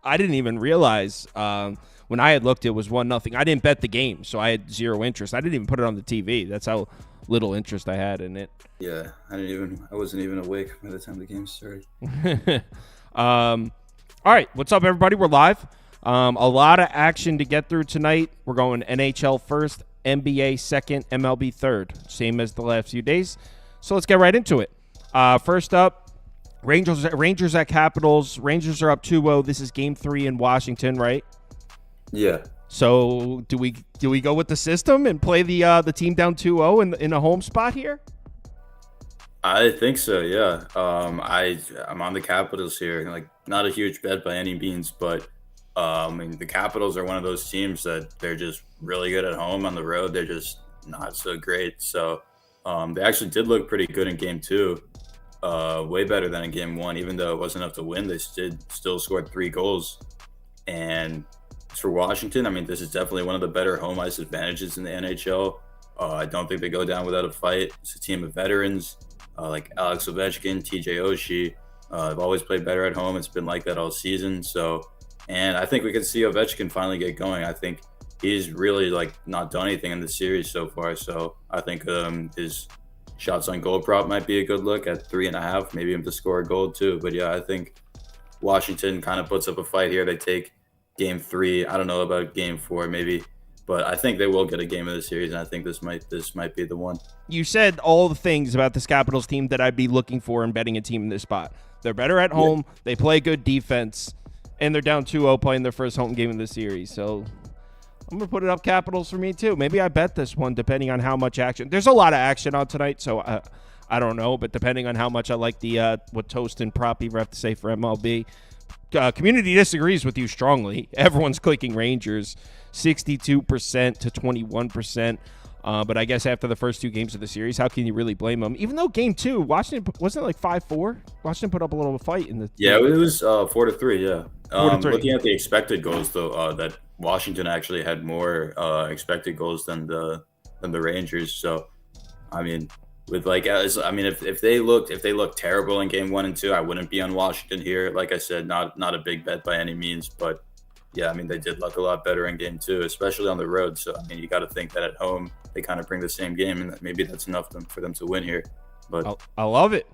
I didn't even realize when I had looked, it was 1-0. I didn't bet the game, so I had zero interest. I didn't even put it on the TV. That's how little interest I had in it. Yeah, I wasn't even awake by the time the game started. All right, what's up, everybody? We're live. A lot of action to get through tonight. We're going NHL first, NBA second, MLB third, same as the last few days. So let's get right into it. First up, Rangers at Capitals. Rangers are up 2-0. This is Game 3 in Washington, right? Yeah. So do we go with the system and play the team down 2-0 in a home spot here? I think so, yeah. I'm on the Capitals here. Like, not a huge bet by any means, but I mean, the Capitals are one of those teams that they're just really good at home. On the road, they're just not so great. So they actually did look pretty good in Game 2, way better than in Game 1. Even though it wasn't enough to win, they still scored 3 goals. And for Washington, I mean, this is definitely one of the better home ice advantages in the NHL. I don't think they go down without a fight. It's a team of veterans like Alex Ovechkin, TJ Oshie. They've always played better at home. It's been like that all season. And I think we could see Ovechkin finally get going. I think he's really not done anything in the series so far. So I think his shots on goal prop might be a good look at 3.5. Maybe him to score a goal too. But yeah, I think Washington kind of puts up a fight here. They take Game 3. I don't know about Game 4 maybe, but I think they will get a game of the series, and I think this might be the one. You said all the things about this Capitals team that I'd be looking for in betting a team in this spot. They're better at home. Yeah. They play good defense, and they're down 2-0 playing their first home game of the series. So I'm going to put it up Capitals for me too. Maybe I bet this one depending on how much action. There's a lot of action on tonight, so I don't know, but depending on how much I like the what Toast and Prop Beaver have to say for MLB. Community disagrees with you strongly. Everyone's clicking Rangers, 62% to 21%. But I guess after the first 2 games of the series, how can you really blame them? Even though Game 2, Washington wasn't it 5-4? Washington put up a little fight in the. Yeah, it was 4-3. Yeah. 4-3. Looking at the expected goals, though, that Washington actually had more expected goals than the Rangers. So, I mean. If they looked terrible in Game 1 and 2, I wouldn't be on Washington here. Like I said, not a big bet by any means, but yeah, I mean, they did look a lot better in Game 2, especially on the road. So I mean, you got to think that at home they kind of bring the same game, and that maybe that's enough for them to win here. But I love it.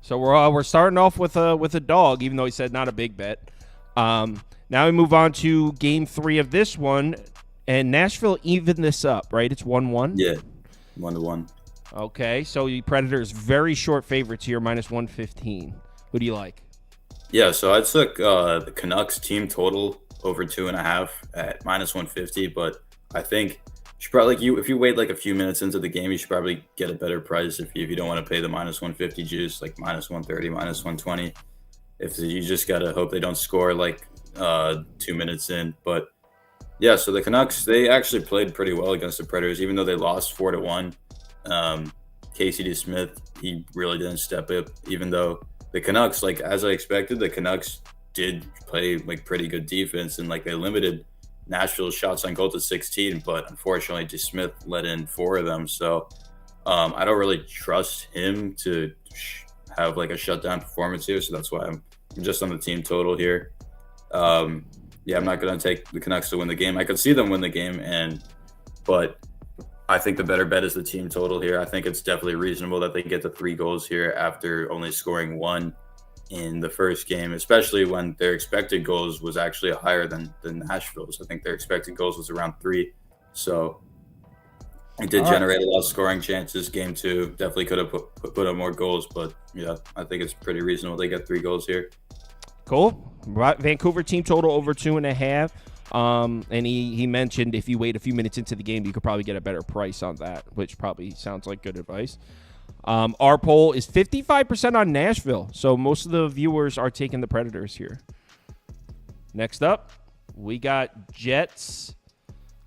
So we're starting off with a dog, even though he said not a big bet. Now we move on to Game 3 of this one, and Nashville evened this up, right? It's 1-1. Yeah, 1-1. Okay, so the Predators very short favorites here, -115. Who do you like? Yeah, so I took the Canucks team total over 2.5 at -150, but I think you should probably if you wait a few minutes into the game, you should probably get a better price if you don't want to pay the -150 juice, like -130, -120. If you just gotta hope they don't score 2 minutes in, but yeah, so the Canucks, they actually played pretty well against the Predators, even though they lost 4-1. Casey DeSmith, he really didn't step up, even though the Canucks, as I expected, the Canucks did play pretty good defense, and they limited Nashville's shots on goal to 16, but unfortunately DeSmith let in 4 of them. So I don't really trust him to have a shutdown performance here, so that's why I'm just on the team total here. Yeah, I'm not going to take the Canucks to win the game. I could see them win the game, but I think the better bet is the team total here. I think it's definitely reasonable that they get the 3 goals here after only scoring 1 in the first game, especially when their expected goals was actually higher than Nashville's. I think their expected goals was around 3. So it did generate a lot of scoring chances. Game 2 definitely could have put up more goals, but yeah, I think it's pretty reasonable they get 3 goals here. Cool. Vancouver team total over 2.5. And he mentioned if you wait a few minutes into the game, you could probably get a better price on that, which probably sounds like good advice. Our poll is 55% on Nashville, so most of the viewers are taking the Predators here. Next up, we got Jets.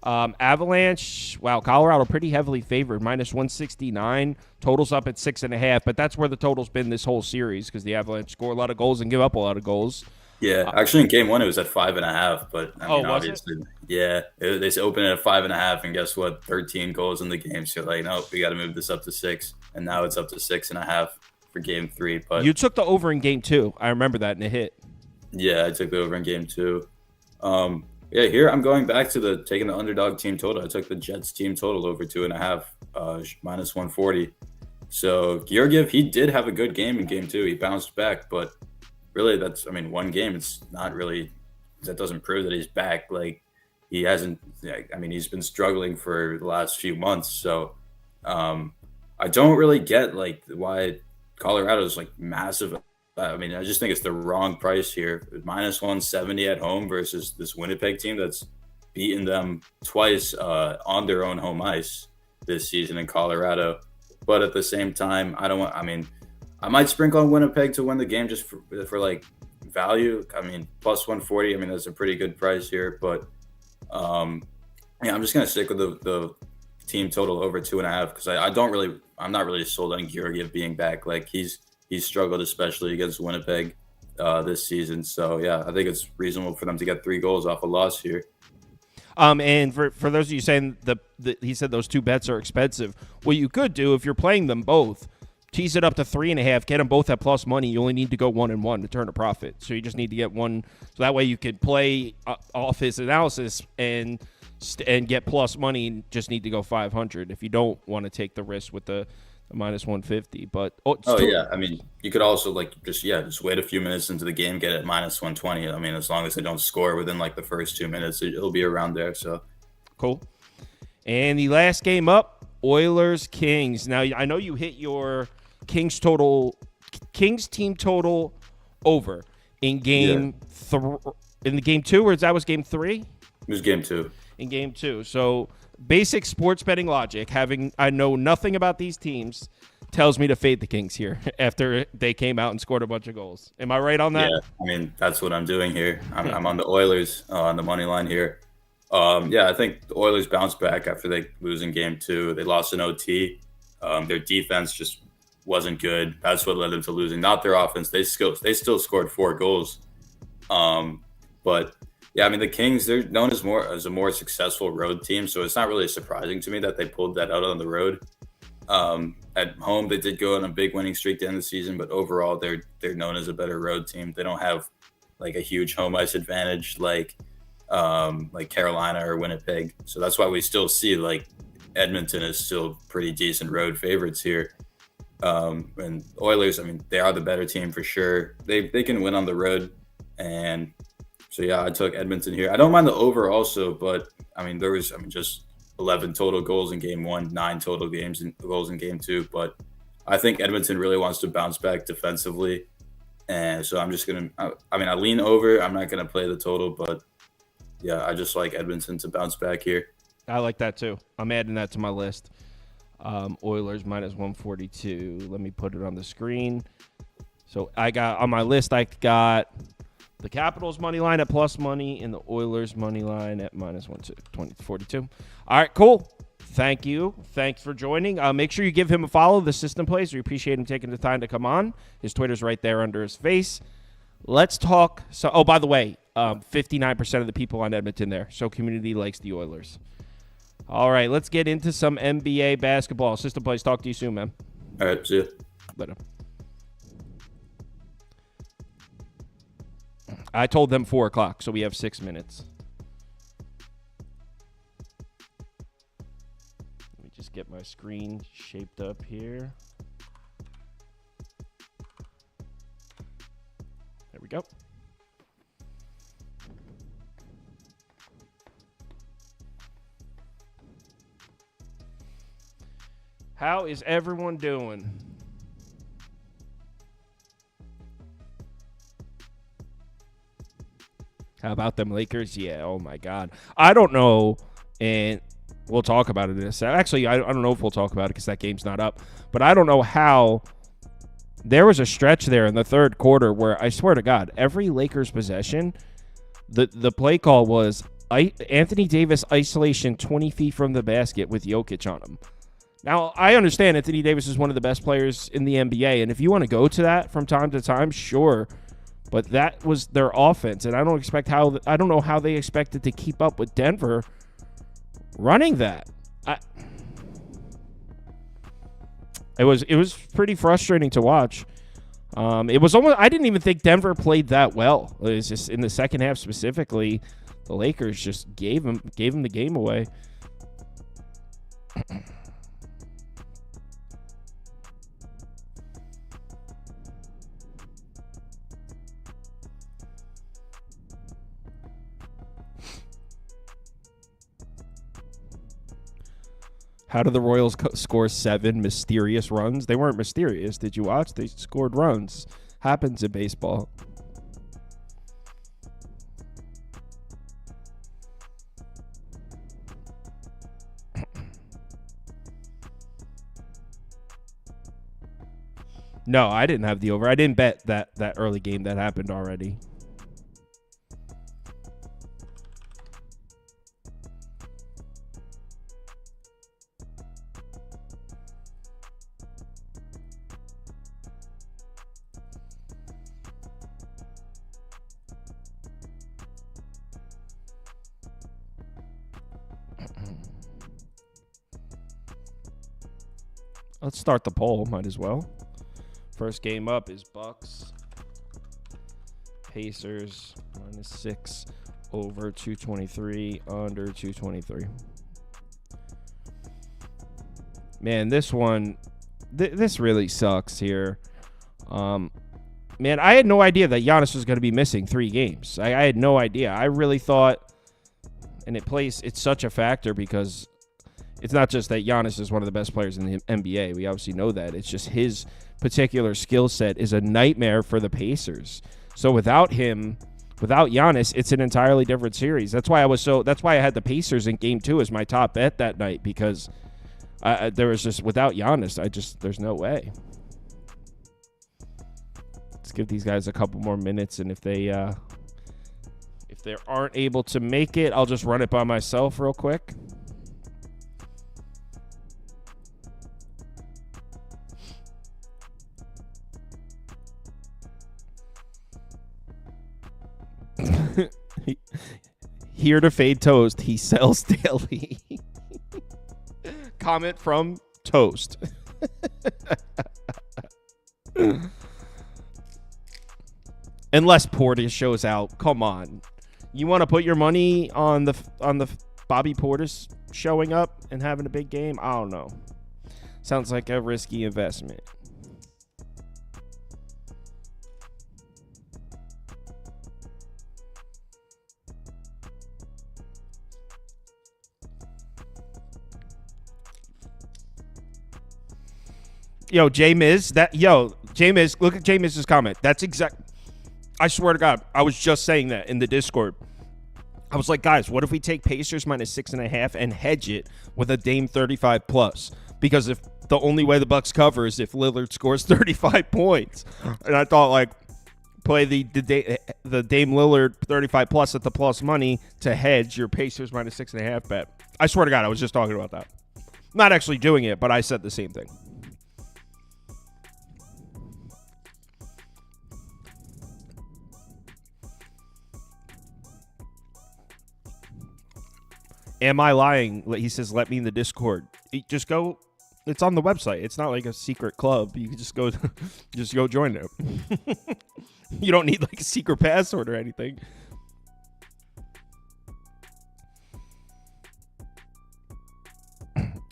Avalanche, wow, Colorado pretty heavily favored, -169. Total's up at 6.5, but that's where the total's been this whole series because the Avalanche score a lot of goals and give up a lot of goals. Yeah, actually in Game 1 it was at 5.5, but I mean, obviously, it? Yeah, they opened it at 5.5, and guess what? 13 goals in the game. So no, we got to move this up to 6, and now it's up to 6.5 for Game 3. But you took the over in Game 2. I remember that, and it hit. Yeah, I took the over in game 2. Yeah, here I'm going back to taking the underdog team total. I took the Jets team total over 2.5, minus 140. So Georgiev, he did have a good game in game 2. He bounced back, but really one game. It's not really, that doesn't prove that he's back. Like he hasn't, yeah, he's been struggling for the last few months. So I don't really get like why Colorado's like massive. I just think it's the wrong price here. Minus 170 at home versus this Winnipeg team that's beaten them twice on their own home ice this season in Colorado. But at the same time, I might sprinkle on Winnipeg to win the game just for like value. Plus 140. That's a pretty good price here. But yeah, I'm just gonna stick with the team total over 2.5 because I'm not really sold on Georgiev being back. Like he's struggled, especially against Winnipeg this season. So yeah, I think it's reasonable for them to get 3 goals off a loss here. And for those of you saying he said those 2 bets are expensive, what you could do if you're playing them both, tease it up to 3.5, get them both at plus money. You only need to go 1-1 to turn a profit. So you just need to get one, so that way you could play off his analysis and get plus money. Just need to go 500 if you don't want to take the risk with the minus 150. But yeah, you could also just wait a few minutes into the game, get it minus 120. As long as they don't score within like the first 2 minutes, it'll be around there. So cool. And the last game up, Oilers Kings. Now I know you hit your Kings team total over in game in the game 2, or that was game 3? It was game 2. In game 2. So basic sports betting logic, I know nothing about these teams, tells me to fade the Kings here after they came out and scored a bunch of goals. Am I right on that? Yeah, that's what I'm doing here. I'm on the Oilers on the money line here. I think the Oilers bounced back after they lose in game 2. They lost in OT. Their defense just wasn't good. That's what led them to losing. Not their offense. They still scored 4 goals. But yeah, the Kings, they're known as a more successful road team, so it's not really surprising to me that they pulled that out on the road. At home, they did go on a big winning streak at the end of the season, but overall, they're known as a better road team. They don't have like a huge home ice advantage like Carolina or Winnipeg. So that's why we still see like Edmonton is still pretty decent road favorites here. And Oilers, they are the better team for sure. They can win on the road, and so yeah, I took Edmonton here. I don't mind the over also, but there was just 11 total goals in game 1, 9 total goals in game 2. But I think Edmonton really wants to bounce back defensively, and so I'm just gonna. I lean over. I'm not gonna play the total, but yeah, I just like Edmonton to bounce back here. I like that too. I'm adding that to my list. Oilers minus 142. Let me put it on the screen. So I got on my list. I got the Capitals money line at plus money and the Oilers money line at minus 142. All right, cool. Thank you. Thanks for joining. Make sure you give him a follow. The System Plays. We appreciate him taking the time to come on. His Twitter's right there under his face. Let's talk. So, oh, by the way, 59% of the people on Edmonton there. So community likes the Oilers. All right, let's get into some NBA basketball. System Plays. Talk to you soon, man. All right, see you. Later. I told them 4 o'clock, so we have 6 minutes. Let me just get my screen shaped up here. There we go. How is everyone doing? How about them Lakers? Yeah, oh my God. I don't know, and we'll talk about it in a second. Actually, I don't know if we'll talk about it because that game's not up. But I don't know how there was a stretch there in the third quarter where I swear to God, every Lakers possession, the play call was Anthony Davis isolation 20 feet from the basket with Jokic on him. Now, I understand Anthony Davis is one of the best players in the NBA, and if you want to go to that from time to time, sure. But that was their offense, and I don't know how they expected to keep up with Denver running that. It was pretty frustrating to watch. It was almost, I didn't even think Denver played that well. It was just in the second half specifically, the Lakers just gave him the game away. How did the Royals score 7 mysterious runs? They weren't mysterious. Did you watch? They scored runs. Happens in baseball. No, I didn't have the over. I didn't bet that early game that happened already. Let's start the poll. Might as well. First game up is Bucks. Pacers -6 over 223 under 223. Man, this one, this really sucks here. Man, I had no idea that Giannis was going to be missing 3 games. I had no idea. I really thought, and it's such a factor because it's not just that Giannis is one of the best players in the NBA. We obviously know that. It's just his particular skill set is a nightmare for the Pacers. So without him, without Giannis, it's an entirely different series. That's why I had the Pacers in game 2 as my top bet that night, because there was just, without Giannis, there's no way. Let's give these guys a couple more minutes, and if they aren't able to make it, I'll just run it by myself real quick. Here to fade Toast. He sells daily. Comment from Toast. Unless Portis shows out. Come on. You want to put your money on the Bobby Portis showing up and having a big game? I don't know. Sounds like a risky investment. Yo, J-Miz, look at J-Miz's comment. That's exact. I swear to God, I was just saying that in the Discord. I was like, guys, what if we take Pacers -6.5 and hedge it with a Dame 35+? Because if the only way the Bucks cover is if Lillard scores 35 points. And I thought, like, play the Dame Lillard 35+ at the plus money to hedge your Pacers -6.5 bet. I swear to God, I was just talking about that. Not actually doing it, but I said the same thing. Am I lying? He says, let me in the Discord. Just go. It's on the website. It's not like a secret club. You can just go join it. You don't need like a secret password or anything.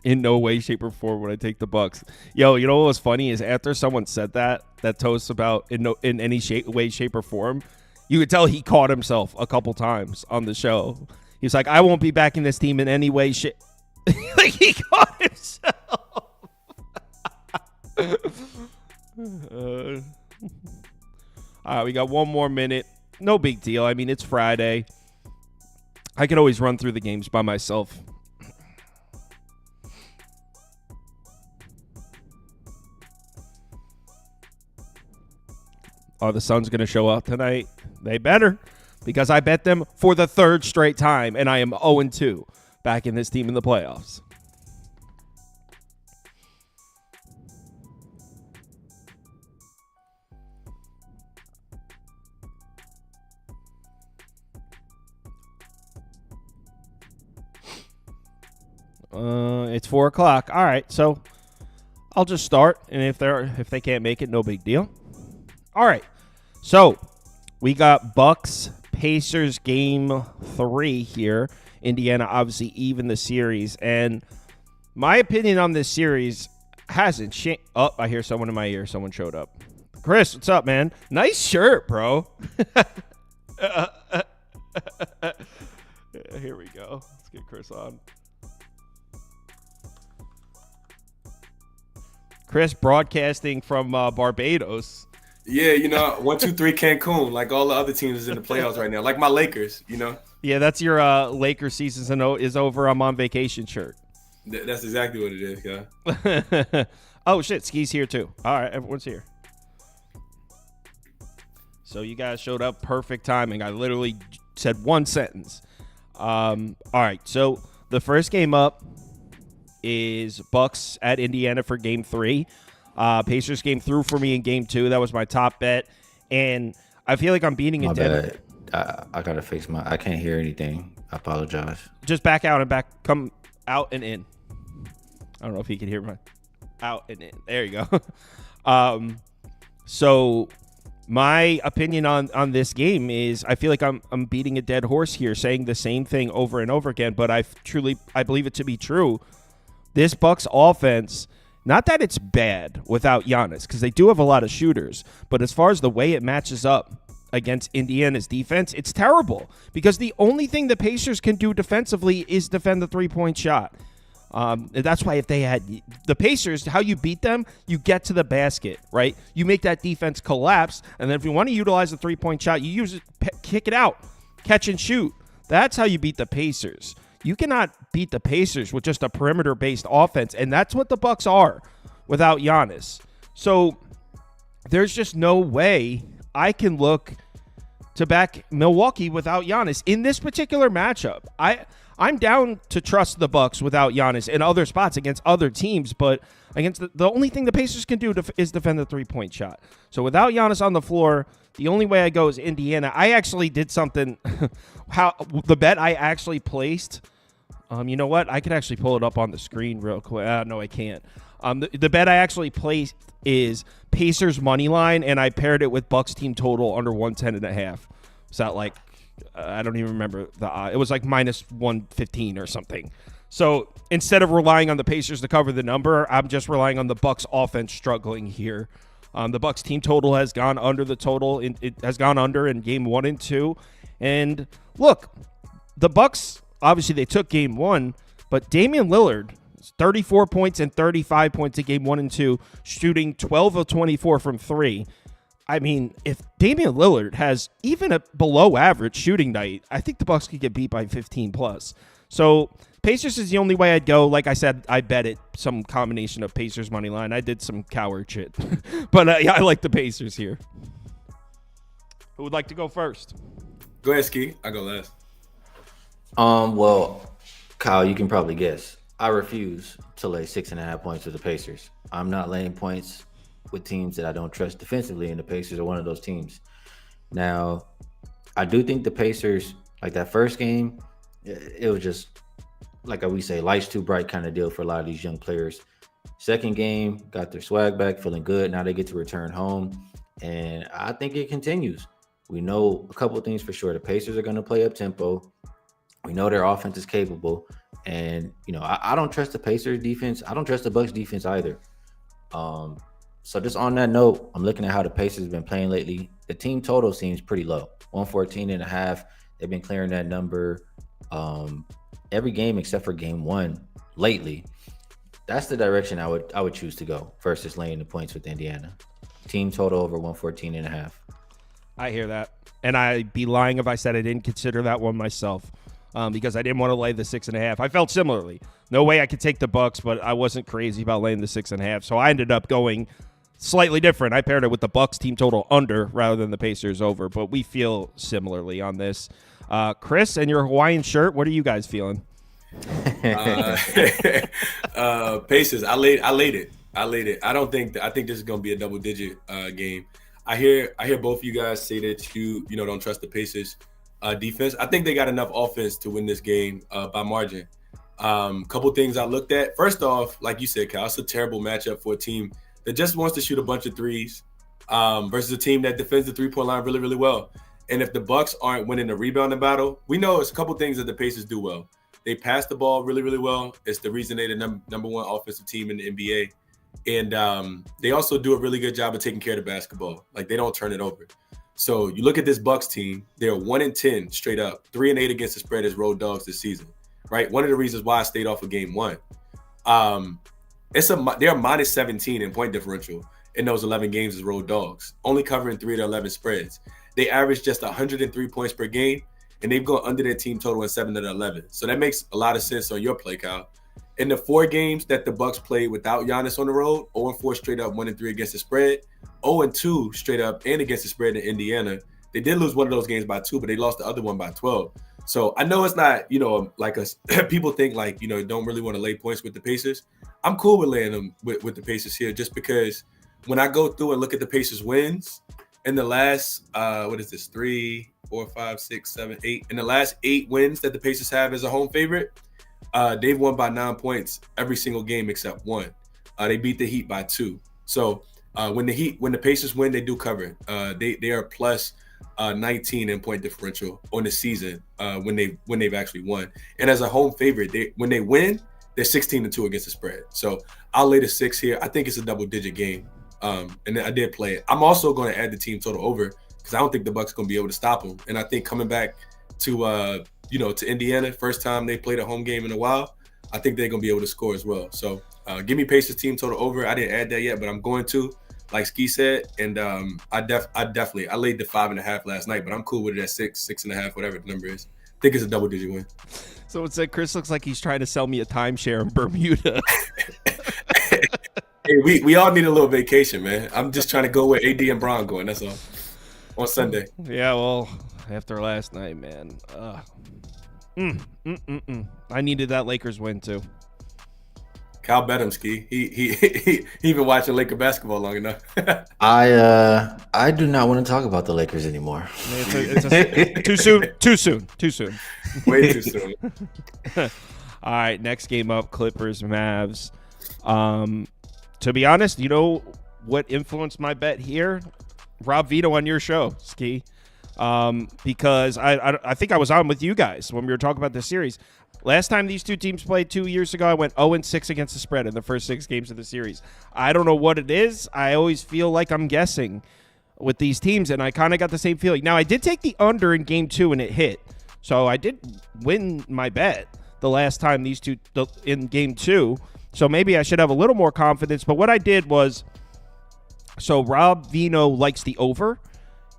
In no way, shape, or form would I take the Bucks. Yo, you know what was funny is after someone said that Toast about in any way, shape, or form, you could tell he caught himself a couple times on the show. He was like, I won't be backing this team in any way, shit. Like, he caught himself. All right, we got one more minute. No big deal. I mean, it's Friday. I could always run through the games by myself. Oh, the Suns going to show up tonight? They better. Because I bet them for the 3rd straight time, and I am 0-2 back in this team in the playoffs. It's 4 o'clock. All right, so I'll just start, and if they can't make it, no big deal. All right. So we got Bucks Pacers game 3 here. Indiana obviously even the series. And my opinion on this series hasn't changed. Oh, I hear someone in my ear. Someone showed up. Chris, what's up, man? Nice shirt, bro. Here we go. Let's get Chris on. Chris broadcasting from Barbados. Yeah, 1, 2, 3 Cancun, like all the other teams is in the playoffs right now, like my Lakers, Yeah, that's your Lakers season is over. I'm on vacation shirt. That's exactly what it is, yeah. Oh, shit, Skee's here too. All right, everyone's here. So you guys showed up, perfect timing. I literally said one sentence. All right, so the first game up is Bucks at Indiana for game 3. Pacers came through for me in game 2. That was my top bet. And I feel like I'm beating it dead. I got to fix I can't hear anything. I apologize. Just back out and back. Come out and in. I don't know if you can hear my out and in. There you go. So my opinion on this game is I feel like I'm beating a dead horse here, saying the same thing over and over again, but I believe it to be true. This Bucks offense, not that it's bad without Giannis, because they do have a lot of shooters, but as far as the way it matches up against Indiana's defense, it's terrible, because the only thing the Pacers can do defensively is defend the three-point shot. That's why if they had the Pacers, how you beat them, you get to the basket, right? You make that defense collapse, and then if you want to utilize the three-point shot, you use it, kick it out, catch and shoot. That's how you beat the Pacers. You cannot beat the Pacers with just a perimeter-based offense, and that's what the Bucks are without Giannis. So there's just no way I can look to back Milwaukee without Giannis in this particular matchup. I'm down to trust the Bucks without Giannis in other spots against other teams, but against the only thing the Pacers can do is defend the three-point shot. So without Giannis on the floor, the only way I go is Indiana. I actually did something. The bet I actually placed. You know what? I could actually pull it up on the screen real quick. No, I can't. The bet I actually placed is Pacers money line, and I paired it with Bucks team total under 110.5. Is that like? I don't even remember the. It was like minus 115 or something. So instead of relying on the Pacers to cover the number, I'm just relying on the Bucks offense struggling here. The Bucks team total has gone under the total. It has gone under in game 1 and 2. And look, the Bucks. Obviously, they took game 1, but Damian Lillard, 34 points and 35 points in game 1 and 2, shooting 12 of 24 from 3. I mean, if Damian Lillard has even a below average shooting night, I think the Bucks could get beat by 15 plus. So Pacers is the only way I'd go. Like I said, I bet it some combination of Pacers money line. I did some coward shit, but yeah, I like the Pacers here. Who would like to go first? Go ahead, Skee. I go last. Well, Kyle, you can probably guess. I refuse to lay 6.5 points with the Pacers. I'm not laying points with teams that I don't trust defensively, and the Pacers are one of those teams. Now, I do think the Pacers, like that first game, it was just, like we say, lights too bright kind of deal for a lot of these young players. Second game, got their swag back, feeling good. Now they get to return home, and I think it continues. We know a couple of things for sure. The Pacers are going to play up tempo. We know their offense is capable, and I don't trust the Pacers defense. I don't trust the Bucks defense either. So just on that note, I'm looking at how the Pacers have been playing lately. The team total seems pretty low, 114.5. They've been clearing that number every game except for game 1 lately. That's the direction I would choose to go versus laying the points with Indiana. Team total over 114.5. I hear that, and I'd be lying if I said I didn't consider that one myself. Because I didn't want to lay the 6.5. I felt similarly. No way I could take the Bucks, but I wasn't crazy about laying the 6.5. So I ended up going slightly different. I paired it with the Bucks team total under rather than the Pacers over. But we feel similarly on this. Chris, and your Hawaiian shirt, what are you guys feeling? Pacers. I laid it. I think this is gonna be a double-digit game. I hear both of you guys say that you don't trust the Pacers. Defense. I think they got enough offense to win this game by margin. Couple things I looked at. First off, like you said, Kyle, it's a terrible matchup for a team that just wants to shoot a bunch of threes. versus a team that defends the 3-point line really, really well. And if the Bucks aren't winning the rebounding battle, we know it's a couple things that the Pacers do well. They pass the ball really, really well. It's the reason they're the number one offensive team in the NBA. And they also do a really good job of taking care of the basketball. Like, they don't turn it over. So you look at this Bucks team, they're 1-10 straight up, 3-8 against the spread as road dogs this season, right? One of the reasons why I stayed off of game one. They're minus 17 in point differential in those 11 games as road dogs, only covering 3 to 11 spreads. They average just 103 points per game, and they've gone under their team total in 7 to 11. So that makes a lot of sense on your play, Kyle. In the 4 games that the Bucks played without Giannis on the road, 0-4 straight up, 1-3 against the spread, 0-2 straight up and against the spread in Indiana. They did lose one of those games by 2, but they lost the other one by 12. So I know it's not, like people think like, don't really want to lay points with the Pacers. I'm cool with laying them with the Pacers here, just because when I go through and look at the Pacers wins in the last, 3, 4, 5, 6, 7, 8, in the last 8 wins that the Pacers have as a home favorite, they've won by 9 points every single game except one. They beat the Heat by 2. So when the Pacers win, they do cover. They are plus 19 in point differential on the season when they've actually won. And as a home favorite, when they win, they're 16-2 against the spread. So I'll lay the 6 here. I think it's a double-digit game, and I did play it. I'm also going to add the team total over because I don't think the Bucks are going to be able to stop them. And I think coming back to to Indiana, first time they played a home game in a while, I think they're going to be able to score as well. So give me Pacers team total over. I didn't add that yet, but I'm going to, like Skee said. And I laid the 5.5 last night, but I'm cool with it at 6, 6.5, whatever the number is. I think it's a double-digit win. So it said Chris looks like he's trying to sell me a timeshare in Bermuda. Hey, we all need a little vacation, man. I'm just trying to go where AD and Bron going. That's all. On Sunday. Yeah, well, after last night, man. I needed that Lakers win too. Kyle bet him, Skee. He been watching Laker basketball long enough. I do not want to talk about the Lakers anymore. Too soon. Way too soon. All right, next game up, Clippers, Mavs. To be honest, you know what influenced my bet here? Rob Vito on your show, Skee. Because I think I was on with you guys when we were talking about this series. Last time these two teams played 2 years ago, I went 0-6 against the spread in the first 6 games of the series. I don't know what it is. I always feel like I'm guessing with these teams, and I kind of got the same feeling. Now, I did take the under in game 2, and it hit. So I did win my bet the last time these two in game 2. So maybe I should have a little more confidence. But what I did was, so Rob Vino likes the over.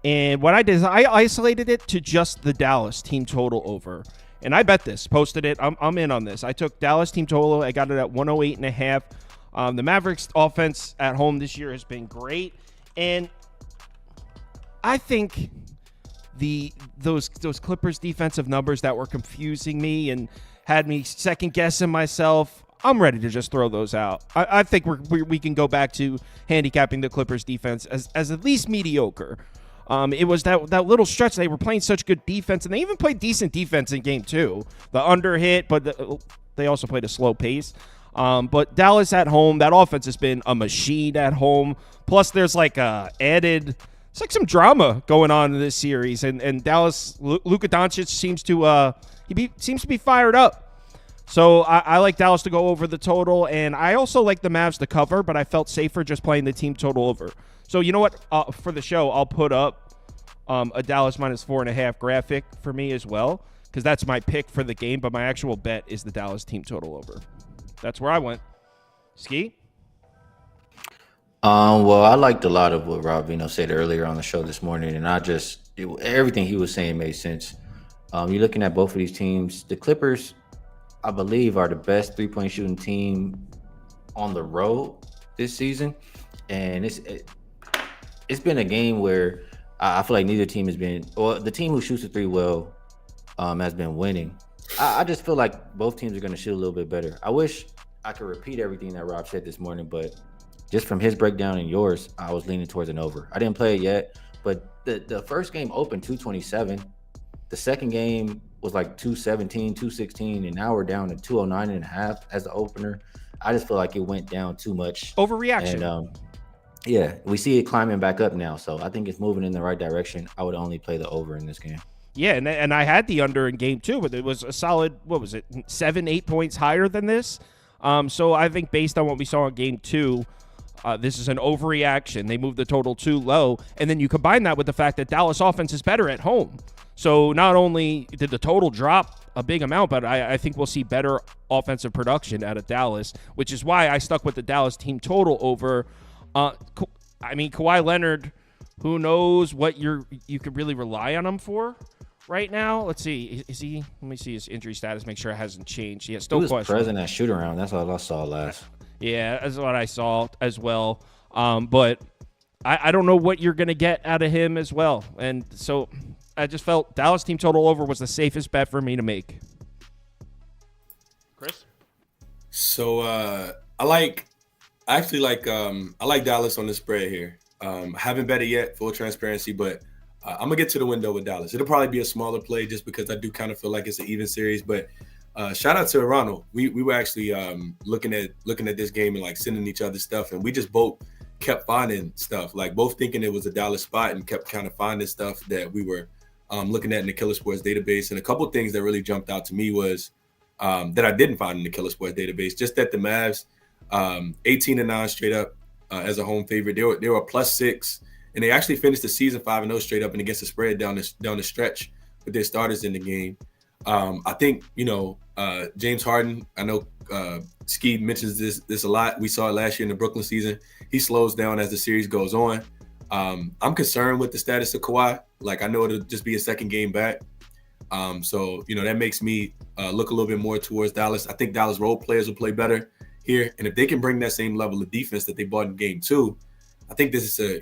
And what I did is I isolated it to just the Dallas team total over. And I bet this, posted it. I'm in on this. I took Dallas team total. I got it at 108.5. The Mavericks offense at home this year has been great. And I think those Clippers defensive numbers that were confusing me and had me second guessing myself, I'm ready to just throw those out. I think we can go back to handicapping the Clippers defense as at least mediocre. It was that little stretch. They were playing such good defense, and they even played decent defense in game 2. The under hit, but they also played a slow pace. But Dallas at home, that offense has been a machine at home. Plus, there's like it's like some drama going on in this series. And Dallas, Luka Doncic seems to be fired up. So I like Dallas to go over the total, and I also like the Mavs to cover, but I felt safer just playing the team total over. So you know what? For the show, I'll put up a Dallas minus 4.5 graphic for me as well, because that's my pick for the game, but my actual bet is the Dallas team total over. That's where I went. Skee? Well, I liked a lot of what Rob Vino said earlier on the show this morning, and everything he was saying made sense. You're looking at both of these teams. The Clippers, I believe, are the best three-point shooting team on the road this season, and it's been a game where I feel like neither team has been, or the team who shoots the three well has been winning. I just feel like both teams are going to shoot a little bit better. I wish I could repeat everything that Rob said this morning, but just from his breakdown and yours, I was leaning towards an over. I didn't play it yet, but the first game opened 227. The second game was like 217, 216, and now we're down to 209.5 as the opener. I just feel like it went down too much. Overreaction. And, Yeah, we see it climbing back up now, so I think it's moving in the right direction. I would only play the over in this game. Yeah, and I had the under in game 2, but it was a solid, what was it, 7-8 points higher than this. So I think based on what we saw in game 2, this is an overreaction. They moved the total too low, and then you combine that with the fact that Dallas offense is better at home. So not only did the total drop a big amount, but I think we'll see better offensive production out of Dallas, which is why I stuck with the Dallas team total over. I mean, Kawhi Leonard, who knows what you could really rely on him for right now? Let's see. Is he? Let me see his injury status. Make sure it hasn't changed. Yeah, still He was questionable. present at shoot around. That's all I saw last. Yeah, that's what I saw as well. But I don't know what you're going to get out of him as well. And so I just felt Dallas team total over was the safest bet for me to make. Chris? So I like Dallas on the spread here. I haven't bet it yet, full transparency, but I'm gonna get to the window with Dallas. It'll probably be a smaller play just because I do kind of feel like it's an even series. But shout out to Ronald. We were actually looking at this game and like sending each other stuff, and we just both kept finding stuff, like both thinking it was a Dallas spot and kept kind of finding stuff that we were looking at in the Killer Sports database. And a couple of things that really jumped out to me was that I didn't find in the Killer Sports database, just that the Mavs 18-9 straight up as a home favorite. They were a +6, and they actually finished the season 5-0 straight up and against the spread down the stretch with their starters in the game. I think James Harden. I know Skee mentions this a lot. We saw it last year in the Brooklyn season. He slows down as the series goes on. I'm concerned with the status of Kawhi. Like, I know it'll just be a second game back. So that makes me look a little bit more towards Dallas. I think Dallas role players will play better here, and if they can bring that same level of defense that they brought in game 2, I think this is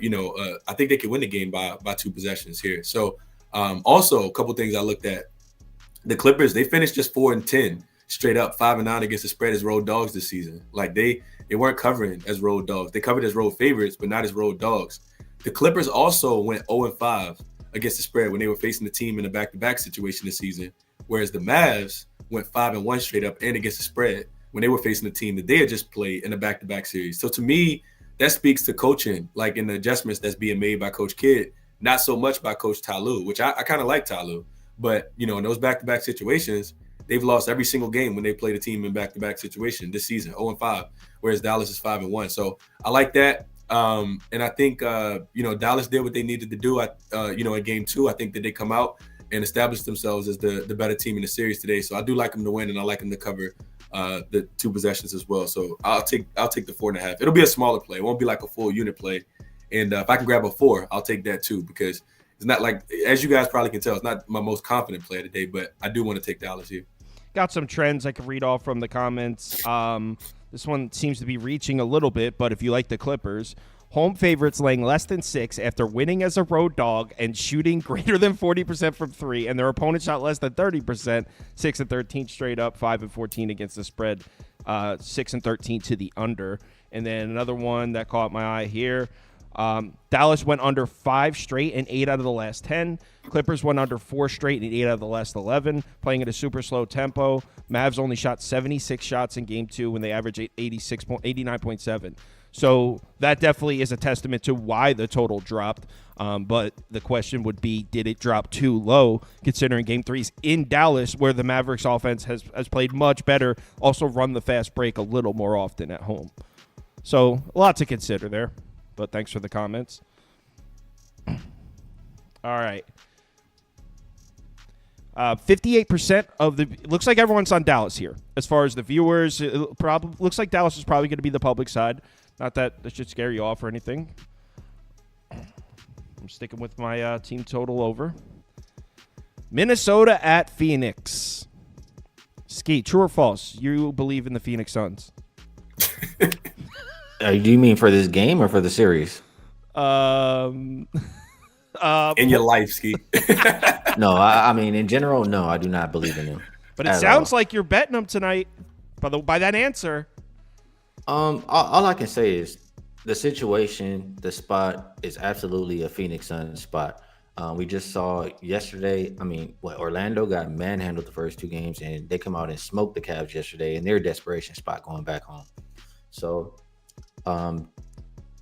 I think they can win the game by 2 possessions here. So also a couple things I looked at. The Clippers, they finished just 4-10 straight up, 5-9 against the spread as road dogs this season. Like they weren't covering as road dogs. They covered as road favorites, but not as road dogs. The Clippers also went 0-5 against the spread when they were facing the team in a back-to-back situation this season, whereas the Mavs went 5-1 straight up and against the spread when they were facing the team that they had just played in a back-to-back series. So to me, that speaks to coaching, like in the adjustments that's being made by Coach Kidd, not so much by Coach Ty Lue, which I kind of like Ty Lue. But, in those back-to-back situations, they've lost every single game when they played a team in back-to-back situation this season, 0-5, whereas Dallas is 5-1. So I like that. And I think, Dallas did what they needed to do, in game 2. I think that they come out and establish themselves as the better team in the series today. So I do like them to win, and I like them to cover the 2 possessions as well. So I'll take the 4.5. It'll be a smaller play. It won't be like a full unit play. And if I can grab a 4, I'll take that too, because it's not like, as you guys probably can tell, it's not my most confident play today, but I do want to take Dallas here. Got some trends I can read off from the comments. This one seems to be reaching a little bit, but if you like the Clippers, home favorites laying less than 6 after winning as a road dog and shooting greater than 40% from 3, and their opponent shot less than 30%, 6-13 straight up, 5-14 against the spread, 6-13 to the under. And then another one that caught my eye here. Dallas went under 5 straight and 8 out of the last 10. Clippers went under 4 straight and 8 out of the last 11, playing at a super slow tempo. Mavs only shot 76 shots in game 2 when they averaged 89.7. So that definitely is a testament to why the total dropped. But the question would be, did it drop too low, considering game 3's in Dallas, where the Mavericks offense has played much better, also run the fast break a little more often at home. So a lot to consider there. But thanks for the comments. All right. 58% of the – looks like everyone's on Dallas here. As far as the viewers, it looks like Dallas is probably going to be the public side. Not that should scare you off or anything. I'm sticking with my team total over. Minnesota at Phoenix. Skee, true or false? You believe in the Phoenix Suns? Do you mean for this game or for the series? In your life, Skee. No, I mean in general, no, I do not believe in them. But it sounds like you're betting them tonight by that answer. All I can say is the situation, the spot is absolutely a Phoenix Suns spot. We just saw yesterday. I mean, Orlando got manhandled the first 2 games, and they come out and smoked the Cavs yesterday in their desperation spot going back home. So,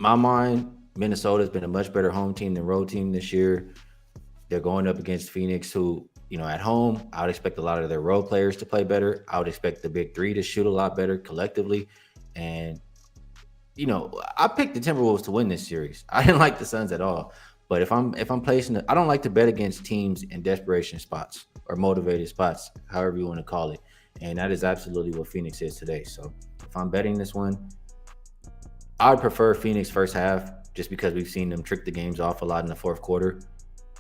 my mind, Minnesota's been a much better home team than road team this year. They're going up against Phoenix, who, at home, I would expect a lot of their role players to play better. I would expect the big three to shoot a lot better collectively. And, I picked the Timberwolves to win this series. I didn't like the Suns at all. But if I'm placing it, I don't like to bet against teams in desperation spots or motivated spots, however you want to call it. And that is absolutely what Phoenix is today. So if I'm betting this one, I would prefer Phoenix first half just because we've seen them trick the games off a lot in the fourth quarter.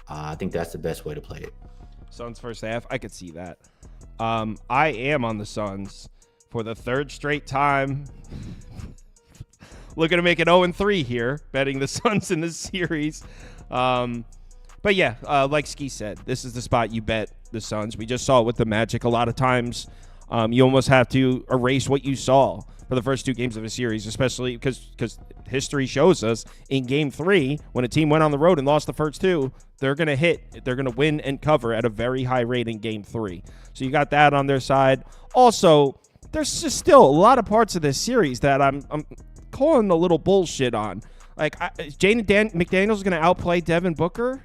I think that's the best way to play it. Suns first half, I could see that. I am on the Suns for the third straight time. Looking to make it 0-3 here, betting the Suns in this series. But yeah, like Skee said, this is the spot you bet the Suns. We just saw it with the Magic. A lot of times you almost have to erase what you saw for the first two games of a series, especially because history shows us in Game 3, when a team went on the road and lost the first two, they're going to win and cover at a very high rate in Game 3. So you got that on their side. Also, there's just still a lot of parts of this series that I'm calling a little bullshit on. Like, Jaden McDaniels going to outplay Devin Booker?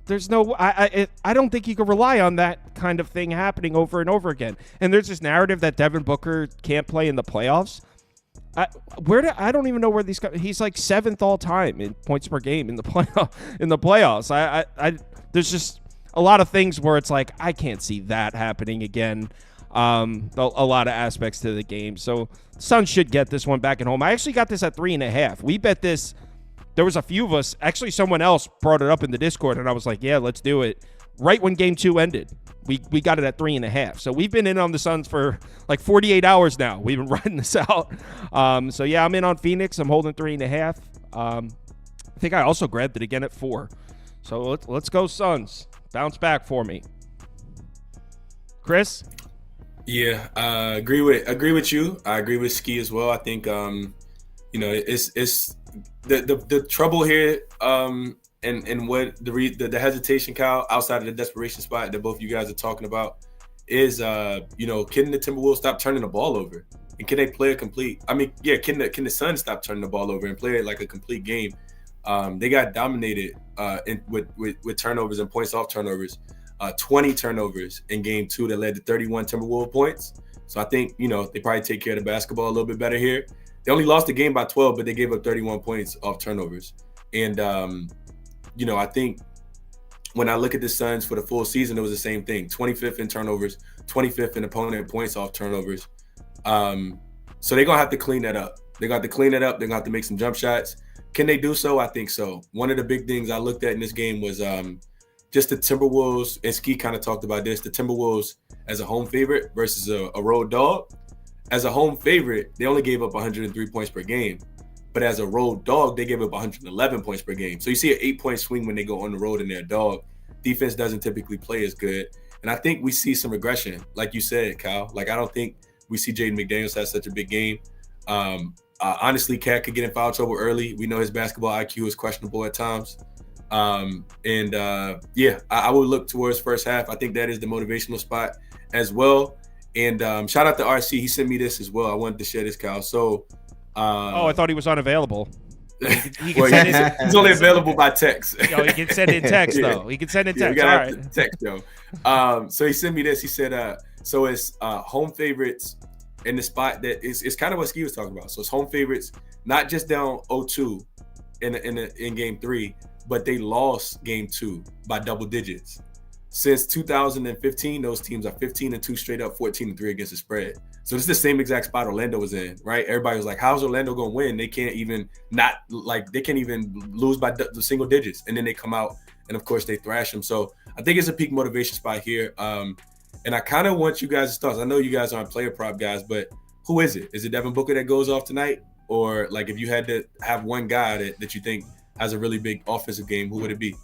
There's no, I don't think you can rely on that kind of thing happening over and over again. And there's this narrative that Devin Booker can't play in the playoffs. I don't even know where these guys. He's like 7th all time in points per game in the playoffs. There's just a lot of things where it's like I can't see that happening again. A lot of aspects to the game. So Suns should get this one back at home. I actually got this at 3.5. We bet this. There was a few of us. Actually, someone else brought it up in the Discord, and I was like, yeah, let's do it. Right when Game 2 ended, we got it at 3.5. So we've been in on the Suns for like 48 hours now. We've been riding this out. So yeah, I'm in on Phoenix. I'm holding 3.5. I think I also grabbed it again at 4. So let's go Suns. Bounce back for me. Chris? Yeah, agree with you. I agree with Skee as well. I think it's the trouble here, and what the hesitation, Kyle, outside of the desperation spot that both you guys are talking about is can the Timberwolves stop turning the ball over, and can they play a complete? I mean, yeah, can the Suns stop turning the ball over and play it like a complete game? They got dominated with turnovers and points off turnovers. 20 turnovers in Game 2 that led to 31 Timberwolves points. So I think, they probably take care of the basketball a little bit better here. They only lost the game by 12, but they gave up 31 points off turnovers. And, I think when I look at the Suns for the full season, it was the same thing. 25th in turnovers, 25th in opponent points off turnovers. So they're going to have to clean that up. They're going to have to clean it up. They're going to have to make some jump shots. Can they do so? I think so. One of the big things I looked at in this game was just the Timberwolves, and Skee kind of talked about this, the Timberwolves as a home favorite versus a road dog. As a home favorite, they only gave up 103 points per game. But as a road dog, they gave up 111 points per game. So you see an 8-point swing when they go on the road and they're a dog. Defense doesn't typically play as good. And I think we see some regression, like you said, Kyle. Like, I don't think we see Jaden McDaniels have such a big game. Honestly, Cat could get in foul trouble early. We know his basketball IQ is questionable at times. I would look towards first half. I think that is the motivational spot as well. And shout out to RC. He sent me this as well. I wanted to share this, Kyle. So, I thought he was unavailable. He's only available by text. Yo, he can send in text though. He can send in text. All right. Text, yo. So he sent me this. He said, so it's home favorites in the spot that it's kind of what Skee was talking about. So it's home favorites, not just down 0-2 in Game 3. But they lost Game 2 by double digits. Since 2015, those teams are 15-2 straight up, 14-3 against the spread. So this is the same exact spot Orlando was in, right? Everybody was like, "How's Orlando going to win? They can't even lose by the single digits." And then they come out, and of course they thrash them. So I think it's a peak motivation spot here. And I kind of want you guys' thoughts. I know you guys aren't player prop guys, but who is it? Is it Devin Booker that goes off tonight, or like if you had to have one guy that you think has a really big offensive game, who would it be?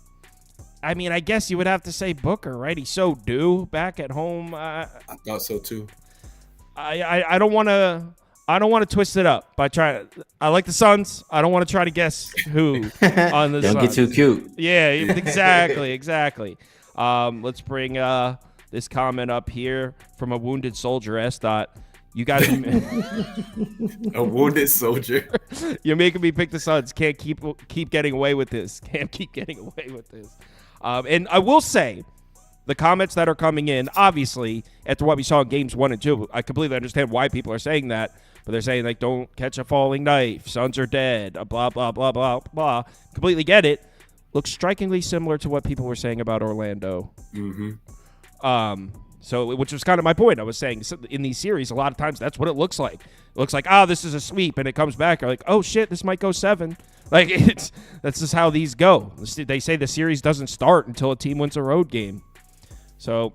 I mean, I guess you would have to say Booker, right? He's so due back at home. I thought so too. I don't want to twist it up by trying. I like the Suns. I don't want to try to guess who on the Suns. Don't get too cute. Yeah, exactly. Let's bring this comment up here from a wounded soldier. S. You got A wounded soldier. You're making me pick the Suns. Can't keep getting away with this. Can't keep getting away with this. And I will say, the comments that are coming in, obviously, after what we saw in games 1 and 2, I completely understand why people are saying that. But they're saying, like, don't catch a falling knife. Suns are dead. Blah, blah, blah, blah, blah. Completely get it. Looks strikingly similar to what people were saying about Orlando. Mm-hmm. So, which was kind of my point. I was saying in these series, a lot of times that's what it looks like. It looks like, this is a sweep, and it comes back. You're like, oh, shit, this might go 7. Like, that's just how these go. They say the series doesn't start until a team wins a road game. So,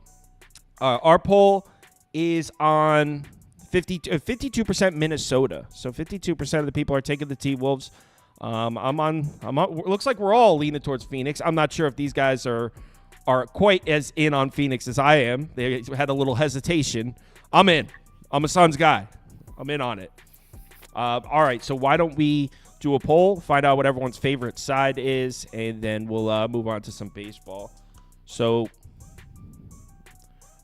our poll is on 52% Minnesota. So 52% of the people are taking the T-Wolves. I'm on. Looks like we're all leaning towards Phoenix. I'm not sure if these guys are quite as in on Phoenix as I am. They had a little hesitation. I'm in. I'm a Suns guy. I'm in on it. All right. So why don't we do a poll, find out what everyone's favorite side is, and then we'll move on to some baseball. So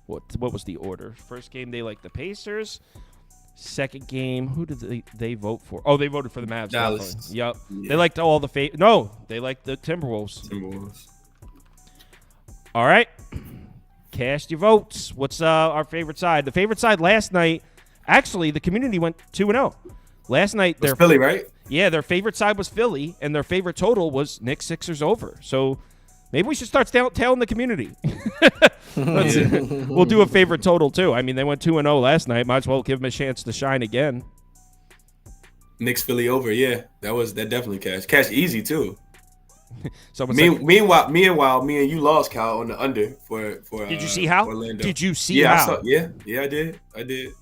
what was the order? First game, they like the Pacers. Second game, who did they vote for? Oh, they voted for the Mavs. Dallas. Yep. Yeah. They liked all the No, they liked the Timberwolves. All right. Cast your votes. What's our favorite side? The favorite side last night, actually, the community went 2-0. Last night, It was Philly, right? Yeah, their favorite side was Philly, and their favorite total was Knicks Sixers over. So maybe we should start tailing the community. We'll do a favorite total, too. I mean, they went 2-0 last night. Might as well give them a chance to shine again. Knicks Philly over, yeah. That definitely cashed. Cashed easy, too. Meanwhile, me and you lost, Kyle, on the under for did you see how? Orlando. Did you see how? Yeah, I did. You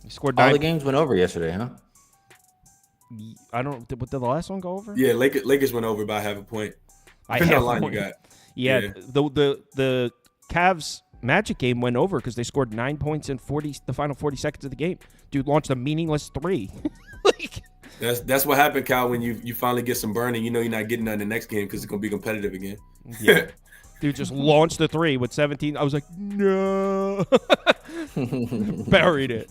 scored All 9. the games went over yesterday, huh? I don't. Did the last one go over? Yeah, Lakers went over by half a point. Depending on line you got. Yeah. The Cavs Magic game went over because they scored 9 points in the final 40 seconds of the game. Dude launched a meaningless 3. That's what happened, Kyle, when you finally get some burn and you know you're not getting none in the next game because it's gonna be competitive again. Yeah. Dude just launched a 3 with 17. I was like, no. Buried it.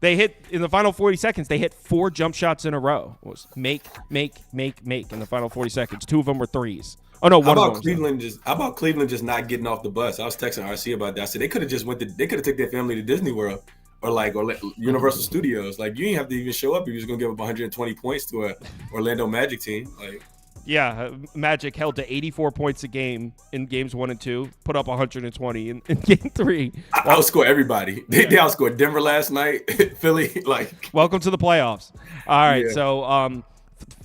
They hit in the final 40 seconds. They hit 4 jump shots in a row. It was make in the final 40 seconds. 2 of them were 3s. Oh no, one of them. How about Cleveland just not getting off the bus? I was texting RC about that. I said they could have just they could have took their family to Disney World or Universal Studios. Like you didn't have to even show up if you was gonna give up 120 points to a Orlando Magic team. Like yeah, Magic held to 84 points a game in games 1 and 2. Put up 120 in game 3. I outscored everybody. They outscored Denver last night. Philly, like welcome to the playoffs. All right, yeah. so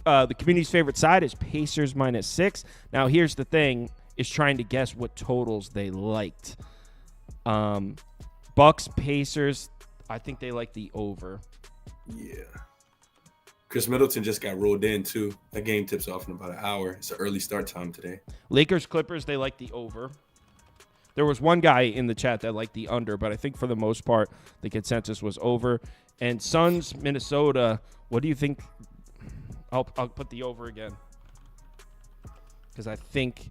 the community's favorite side is Pacers -6. Now here's the thing: is trying to guess what totals they liked. Bucks Pacers. I think they like the over. Yeah. Chris Middleton just got rolled in, too. That game tips off in about an hour. It's an early start time today. Lakers Clippers, they like the over. There was one guy in the chat that liked the under, but I think for the most part, the consensus was over. And Suns Minnesota, what do you think? I'll put the over again. Because I think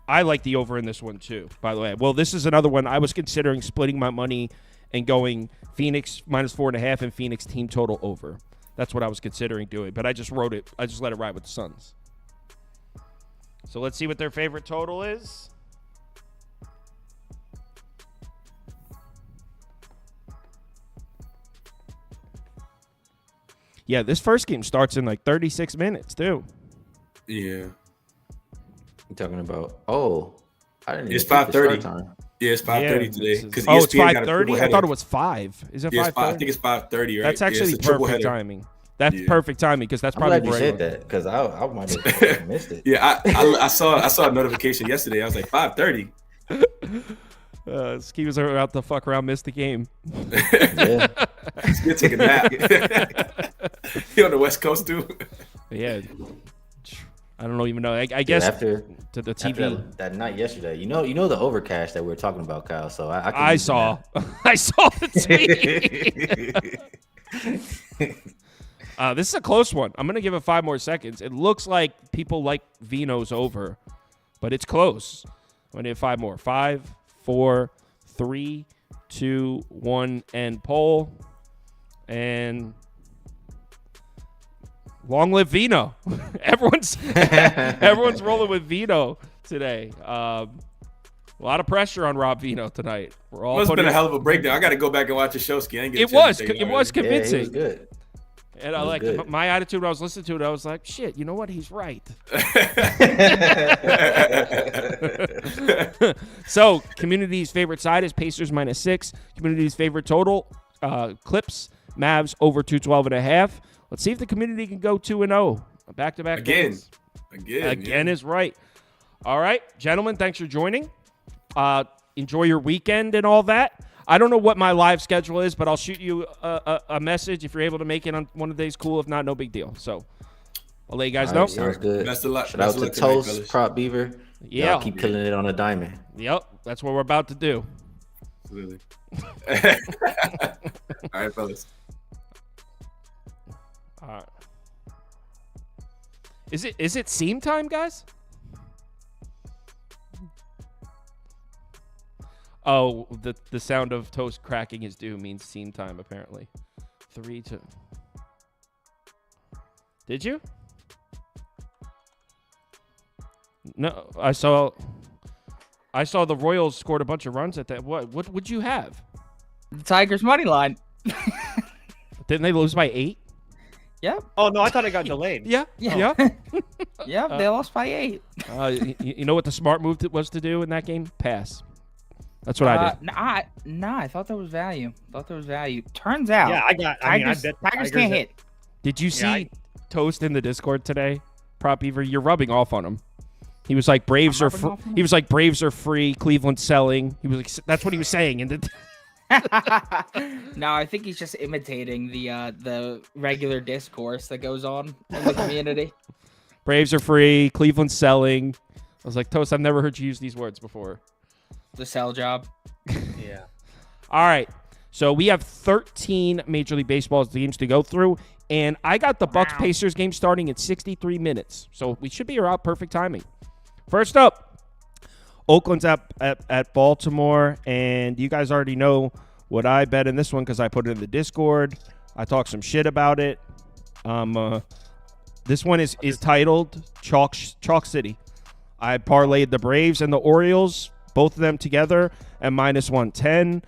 I like the over in this one, too, by the way. Well, this is another one. I was considering splitting my money and going Phoenix -4.5 and Phoenix team total over. That's what I was considering doing, but I just wrote it. I just let it ride with the Suns. So let's see what their favorite total is. Yeah, this first game starts in like 36 minutes, too. Yeah. You're talking about, I didn't even It's see the 5:30. start time. Yeah, it's 5:30 today. It's 5:30? I thought it was 5. Is it 5:30? I think it's 5:30, right? That's actually perfect timing. That's perfect timing because that's I'm probably glad you said that because I might have missed it. Yeah, I saw a notification yesterday. I was like 5:30. Skee was about to fuck around, miss the game. Yeah. He's take a nap. He on the West Coast too. Yeah, I don't even know. I guess after to the TV after that night yesterday, you know the overcash that we were talking about, Kyle. So I saw the tweet. This is a close one. I'm gonna give it 5 more seconds. It looks like people like Vino's over, but it's close. I'm gonna give 5 more. 5, 4, 3, 2, 1, and poll. And long live Vino. everyone's rolling with Vino today. A lot of pressure on Rob Vino tonight. We're all Must have been a putting- hell of a breakdown. I got to go back and watch the show, Skee. I didn't get a It chance was to take it was already. Yeah, he convincing. was good. And I was like good. my attitude when I was listening to it. I was like, shit, you know what? He's right. So, Community's favorite side is Pacers -6. Community's favorite total, Clips, Mavs over 212.5. Let's see if the Community can go 2-0. Back-to-back Again. games. Again Again is right. All right, gentlemen, thanks for joining. Enjoy your weekend and all that. I don't know what my live schedule is, but I'll shoot you a message if you're able to make it on one of the days. Cool. If not, no big deal. So I'll let you guys All know. right, sounds good. Best of luck. Shout Best out of to luck tonight, Toast, fellas. Prop Beaver. Yeah. Y'all keep killing it on a diamond. Yep, that's what we're about to do. Absolutely. All right, fellas. All right. Is it seam time, guys? Oh, the sound of Toast cracking his dew means seam time, apparently. 3-2. Did you? No, I saw the Royals scored a bunch of runs at that. What would you have? The Tigers money line. Didn't they lose by 8? Yep. Oh no, I thought it got delayed. Yeah. Yeah. Yeah. Yep. They lost by 8. You know what the smart move was to do in that game? Pass. That's what I did. I thought there was value. Turns out, Yeah, I bet the Tigers can't hit. Did you see Yeah, Toast in the Discord today? Prop Beaver, you're rubbing off on him. He was like Braves I'm are rubbing off on him? he was like Braves are free, Cleveland selling. He was like, that's what he was saying. And No, I think he's just imitating the regular discourse that goes on in the community. Braves are free, Cleveland selling. I was like, Toast, I've never heard you use these words before. The sell job. Yeah. All right. So we have 13 Major League Baseball games to go through, and I got the Bucks Pacers game starting in 63 minutes. So we should be around perfect timing. First up, Oakland's at Baltimore, and you guys already know what I bet in this one because I put it in the Discord. I talked some shit about it. This one is titled Chalk City. I parlayed the Braves and the Orioles, both of them together at -110.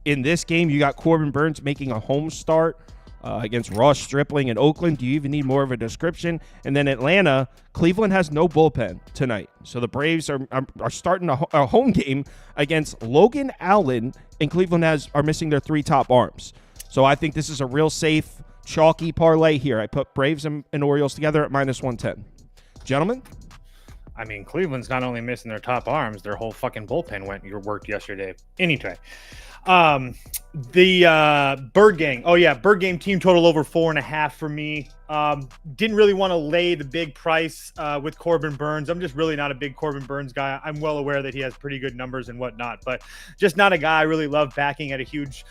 In this game, you got Corbin Burns making a home start against Ross Stripling in Oakland. Do you even need more of a description? And then Atlanta, Cleveland has no bullpen tonight. So the Braves are starting a home game against Logan Allen, and Cleveland are missing their 3 top arms. So I think this is a real safe, chalky parlay here. I put Braves and Orioles together at -110. Gentlemen? I mean, Cleveland's not only missing their top arms, their whole fucking bullpen worked yesterday. Anyway, the Bird Gang. Oh yeah, Bird Game team total over 4.5 for me. Didn't really want to lay the big price with Corbin Burns. I'm just really not a big Corbin Burns guy. I'm well aware that he has pretty good numbers and whatnot, but just not a guy I really love backing at a huge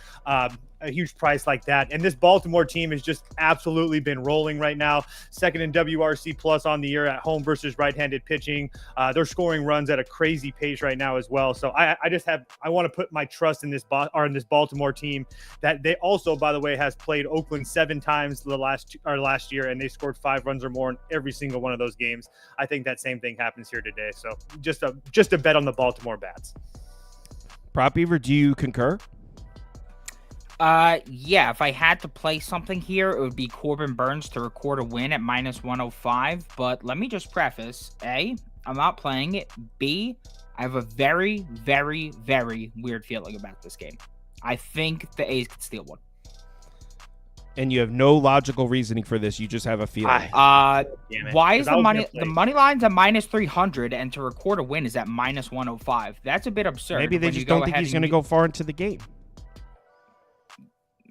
price like that. And this Baltimore team has just absolutely been rolling right now. Second in WRC plus on the year at home versus right-handed pitching. They're scoring runs at a crazy pace right now as well. So I want to put my trust in this Baltimore team that they also, by the way, has played Oakland 7 times last year, and they scored 5 runs or more in every single one of those games. I think that same thing happens here today. So just a bet on the Baltimore Bats. Prop Beaver, do you concur? Yeah, if I had to play something here, it would be Corbin Burns to record a win at -105. But let me just preface, A, I'm not playing it. B, I have a very, very, very weird feeling about this game. I think the A's could steal one. And you have no logical reasoning for this. You just have a feeling. Damn it. Why is 'Cause I was gonna the play- money line's at -300 and to record a win is at -105? That's a bit absurd. Maybe they when you just go don't think ahead he's and going to go far into the game.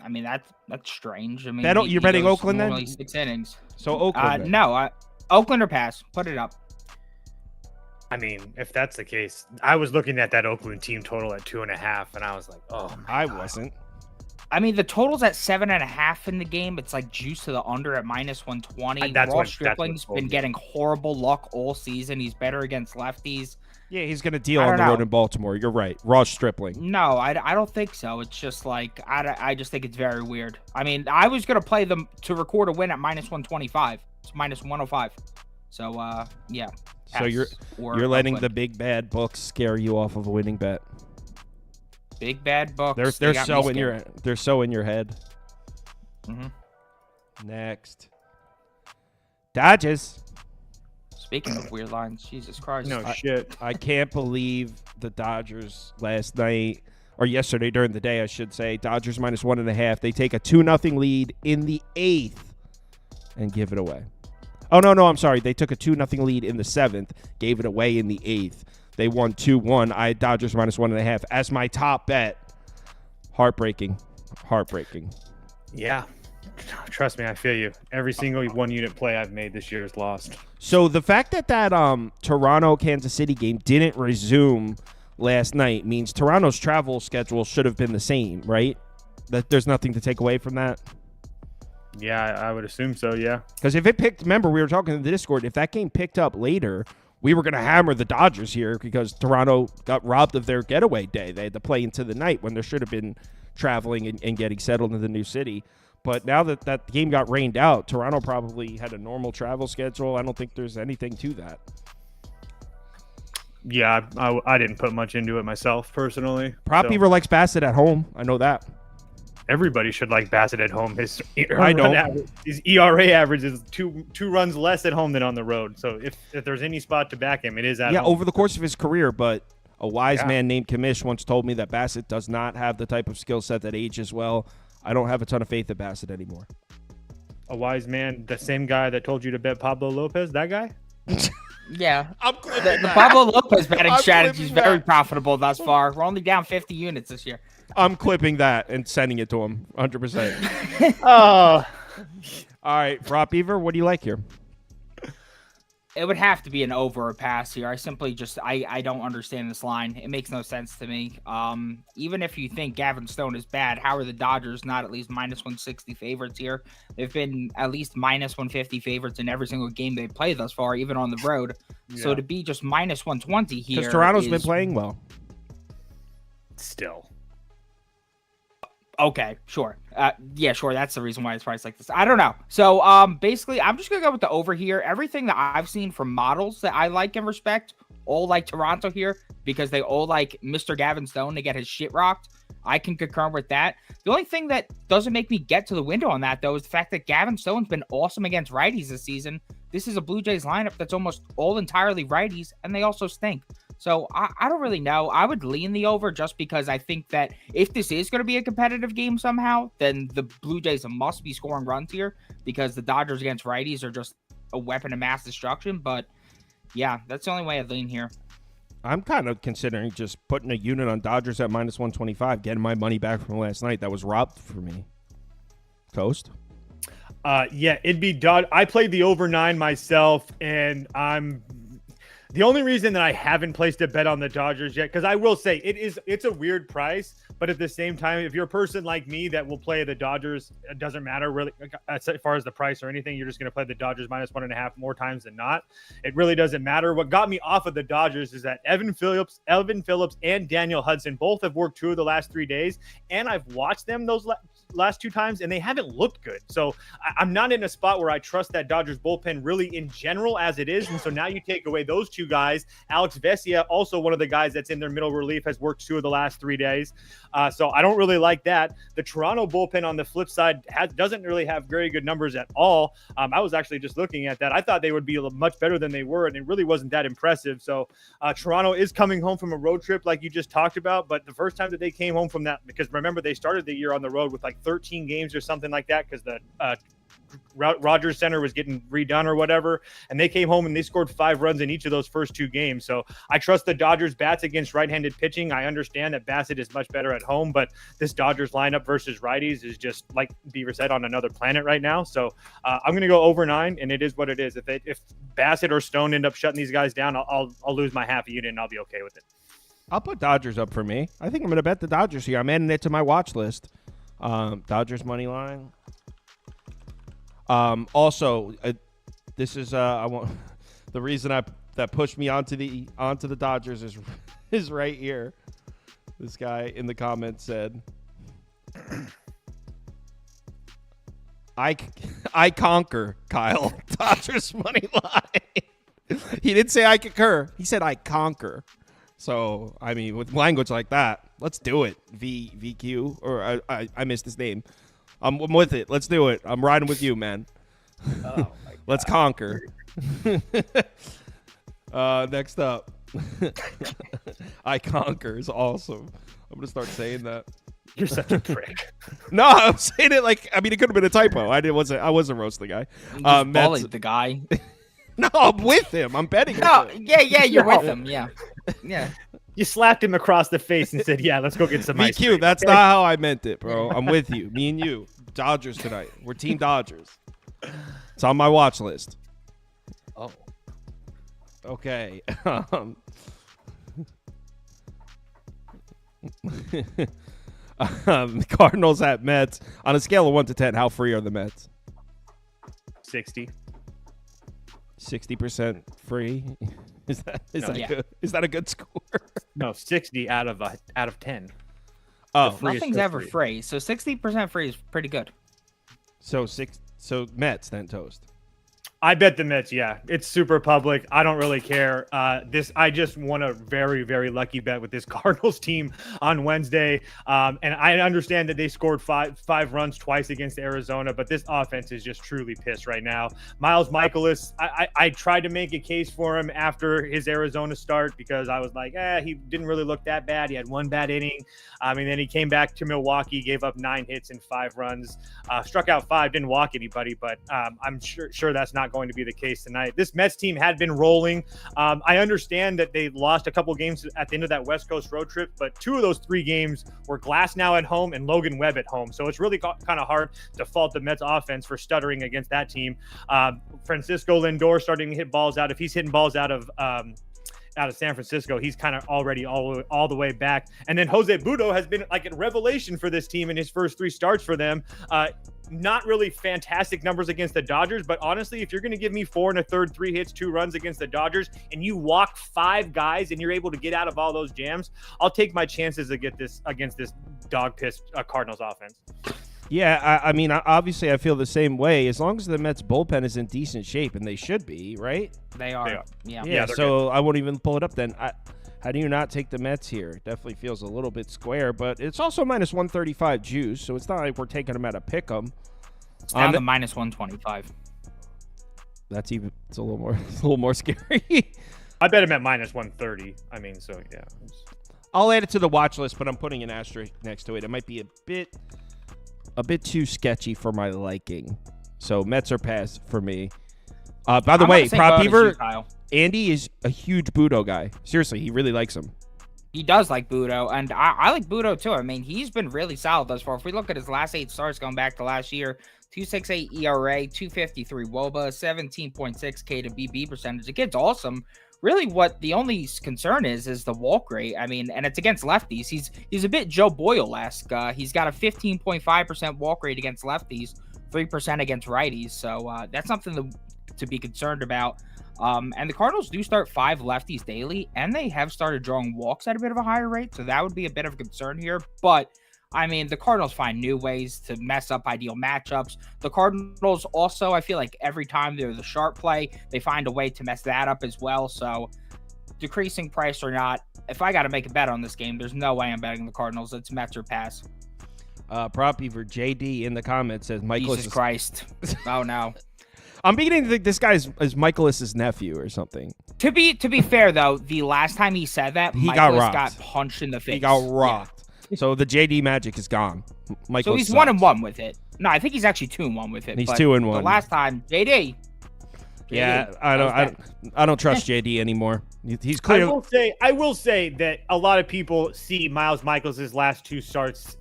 I mean, that's strange. I mean, You're betting goes Oakland then? normally 6 innings. So Oakland. then. No, Oakland or pass. Put it up. I mean, if that's the case, I was looking at that Oakland team total at 2.5, and I was like, oh, I wasn't. I mean, the total's at 7.5 in the game. It's like juice to the under at -120. That's Ross what Stripling's told been me. getting horrible luck all season. He's better against lefties. Yeah, he's going to deal I on the don't road know. in Baltimore. You're right. Ross Stripling. No, I don't think so. It's just like I just think it's very weird. I mean, I was gonna play them to record a win at -125. It's -105. So yeah. So pass you're or letting the Oakland. big bad books scare you off of a winning bet. big bad books. They're they got so me in your scared. they're so in your head. Mhm. Next. Dodgers. Speaking of weird lines, Jesus Christ. No shit. I can't believe the Dodgers last night, or yesterday during the day, I should say. Dodgers -1.5. They take a 2-0 lead in the 8th and give it away. Oh, no, I'm sorry. They took a 2-0 lead in the 7th, gave it away in the 8th. They won 2-1. I had Dodgers -1.5 as my top bet. Heartbreaking. Yeah. Trust me, I feel you. Every single 1-unit play I've made this year is lost. So the fact that Toronto-Kansas City game didn't resume last night means Toronto's travel schedule should have been the same, right? That there's nothing to take away from that? Yeah, I would assume so, yeah. Because if it picked, remember, we were talking in the Discord, if that game picked up later, we were going to hammer the Dodgers here because Toronto got robbed of their getaway day. They had to play into the night when there should have been traveling and getting settled in the new city. But now that game got rained out, Toronto probably had a normal travel schedule. I don't think there's anything to that. Yeah, I didn't put much into it myself, personally. Prop so Beaver likes Bassett at home. I know that. everybody should like Bassett at home. His I don't. His ERA average is two runs less at home than on the road. So if there's any spot to back him, it is at home. Over the course of his career, but a wise man named Kamish once told me that Bassett does not have the type of skill set that ages well. I don't have a ton of faith in Bassett anymore. A wise man, the same guy that told you to bet Pablo Lopez, that guy? Yeah. I'm The Pablo Lopez betting I'm strategy is clipping very that. profitable thus far. We're only down 50 units this year. I'm clipping that and sending it to him 100%. Oh, All right, Prop Beaver, what do you like here? It would have to be an over or pass here. I simply just I don't understand this line. It makes no sense to me. Even if you think Gavin Stone is bad, how are the Dodgers not at least -160 favorites here? They've been at least -150 favorites in every single game they've played thus far, even on the road. So to be just -120 here, Because Toronto's been is playing well. still. Okay, sure. Yeah, sure. That's the reason why it's priced like this. I don't know. So, basically, I'm just gonna go with the over here. Everything that I've seen from models that I like and respect, all like Toronto here because they all like Mr. Gavin Stone to get his shit rocked. I can concur with that. The only thing that doesn't make me get to the window on that, though, is the fact that Gavin Stone's been awesome against righties this season. This is a Blue Jays lineup that's almost all entirely righties, and they also stink. So I don't really know. I would lean the over just because I think that if this is going to be a competitive game somehow, then the Blue Jays must be scoring runs here because the Dodgers against righties are just a weapon of mass destruction. But yeah, that's the only way I'd lean here. I'm kind of considering just putting a unit on Dodgers at -125, getting my money back from last night. That was robbed for me. Toast? Yeah, it'd be Dod. I played the over 9 myself, and the only reason that I haven't placed a bet on the Dodgers yet, because I will say it's a weird price, but at the same time, if you're a person like me that will play the Dodgers, it doesn't matter really as far as the price or anything. You're just going to play the Dodgers -1.5 more times than not. It really doesn't matter. What got me off of the Dodgers is that Evan Phillips, and Daniel Hudson both have worked 2 of the last 3 days, and I've watched them those last 2 times, and they haven't looked good. So I'm not in a spot where I trust that Dodgers bullpen really in general as it is. And so now you take away those 2 guys. Alex Vesia, also one of the guys that's in their middle relief, has worked 2 of the last 3 days. So I don't really like that. The Toronto bullpen on the flip side doesn't really have very good numbers at all. I was actually just looking at that. I thought they would be much better than they were, and it really wasn't that impressive. So Toronto is coming home from a road trip like you just talked about, but the first time that they came home from that, because remember they started the year on the road with like 13 games or something like that because the Rogers Center was getting redone or whatever, and they came home and they scored 5 runs in each of those first 2 games. So I trust the Dodgers bats against right-handed pitching. I understand that Bassett is much better at home, but this Dodgers lineup versus righties is just, like Beaver said, on another planet right now. So I'm going to go over 9, and it is what it is. If Bassett or Stone end up shutting these guys down, I'll lose my half a unit and I'll be okay with it. I'll put Dodgers up for me. I think I'm going to bet the Dodgers here. I'm adding it to my watch list. Dodgers money line. Also, this is I want the reason I that pushed me onto the Dodgers is right here. This guy in the comments said, I conquer, Kyle. Dodgers money line. He didn't say I concur. He said I conquer. So, I mean, with language like that, let's do it. VQ, or I missed his name. I'm with it. Let's do it. I'm riding with you, man. Oh, let's conquer. Next up. I conquer is awesome. I'm going to start saying that. You're such a prick. No, I'm saying it like, I mean, it could have been a typo. I wasn't roasting the guy. Bullied the guy. No, I'm with him. I'm betting. No, yeah, you're with him. Yeah. You slapped him across the face and said, "Yeah, let's go get some ice cream." VQ, that's not how I meant it, bro. I'm with you. Me and you. Dodgers tonight. We're Team Dodgers. It's on my watch list. Oh. Okay. Cardinals at Mets. On a scale of 1 to 10, how free are the Mets? 60. 60% free. Is that Yeah. good? Is that a good score? No, 60 out of 10. Oh, free is Nothing's so ever free. free. So 60% free is pretty good. so Mets then toast. I bet the Mets, yeah. It's super public. I don't really care. I just won a very, very lucky bet with this Cardinals team on Wednesday. And I understand that they scored five runs twice against Arizona, but this offense is just truly pissed right now. Miles Michaelis, I tried to make a case for him after his Arizona start because I was like, he didn't really look that bad. He had one bad inning. And then he came back to Milwaukee, gave up 9 hits and 5 runs, struck out 5, didn't walk anybody, but I'm sure that's not going to be the case tonight. This Mets team had been rolling. I understand that they lost a couple games at the end of that West Coast road trip, but 2 of those 3 games were Glasnow at home and Logan Webb at home. So it's really kind of hard to fault the Mets offense for stuttering against that team. Francisco Lindor starting to hit balls out. If he's hitting balls out of San Francisco, he's kind of already all the way back. And then Jose Budo has been like a revelation for this team in his first 3 starts for them. Not really fantastic numbers against the Dodgers, but honestly, if you're going to give me 4 1/3, 3 hits, 2 runs against the Dodgers, and you walk 5 guys and you're able to get out of all those jams, I'll take my chances against this dog piss Cardinals offense. Yeah, I mean, obviously, I feel the same way. As long as the Mets bullpen is in decent shape, and they should be, right? They are. They are. Yeah. Yeah, they're so I won't even pull it up then. How do you not take the Mets here? It definitely feels a little bit square, but it's also minus 135 juice, so it's not like we're taking them at a pick 'em. It's down to minus 125. It's a little more scary. I bet him at minus 130. I mean, so yeah. I'll add it to the watch list, but I'm putting an asterisk next to it. It might be a bit too sketchy for my liking. So Mets are pass for me. By the way, Prop Beaver, Andy is a huge Budo guy. Seriously, he really likes him. He does like Budo, and I like Budo too. I mean, he's been really solid thus far. If we look at his last 8 starts going back to last year, 2.68 ERA, 2.53 WOBA, 17.6 K to BB percentage. The kid's awesome. Really, what the only concern is the walk rate. I mean, and it's against lefties. He's a bit Joe Boyle-esque. He's got a 15.5% walk rate against lefties, 3% against righties. So that's something to be concerned about. And the Cardinals do start 5 lefties daily, and they have started drawing walks at a bit of a higher rate. So that would be a bit of a concern here. But I mean, the Cardinals find new ways to mess up ideal matchups. The Cardinals also, I feel like every time they're the sharp play, they find a way to mess that up as well. So decreasing price or not, if I got to make a bet on this game, there's no way I'm betting the Cardinals. It's Mets or pass. Prop Beaver JD in the comments says Michaelis. Jesus Christ. Oh, no. I'm beginning to think this guy is Michaelis's nephew or something. To be fair, though, the last time he said that, he Michaelis got punched in the face. He got rocked. Yeah. So the JD magic is gone. So he's 1-1 with it. No, I think he's actually 2-1 with it. He's 2-1. The last time, JD. Yeah, I don't trust JD anymore. He's clear. I will say that a lot of people see Miles Michaelis' last 2 starts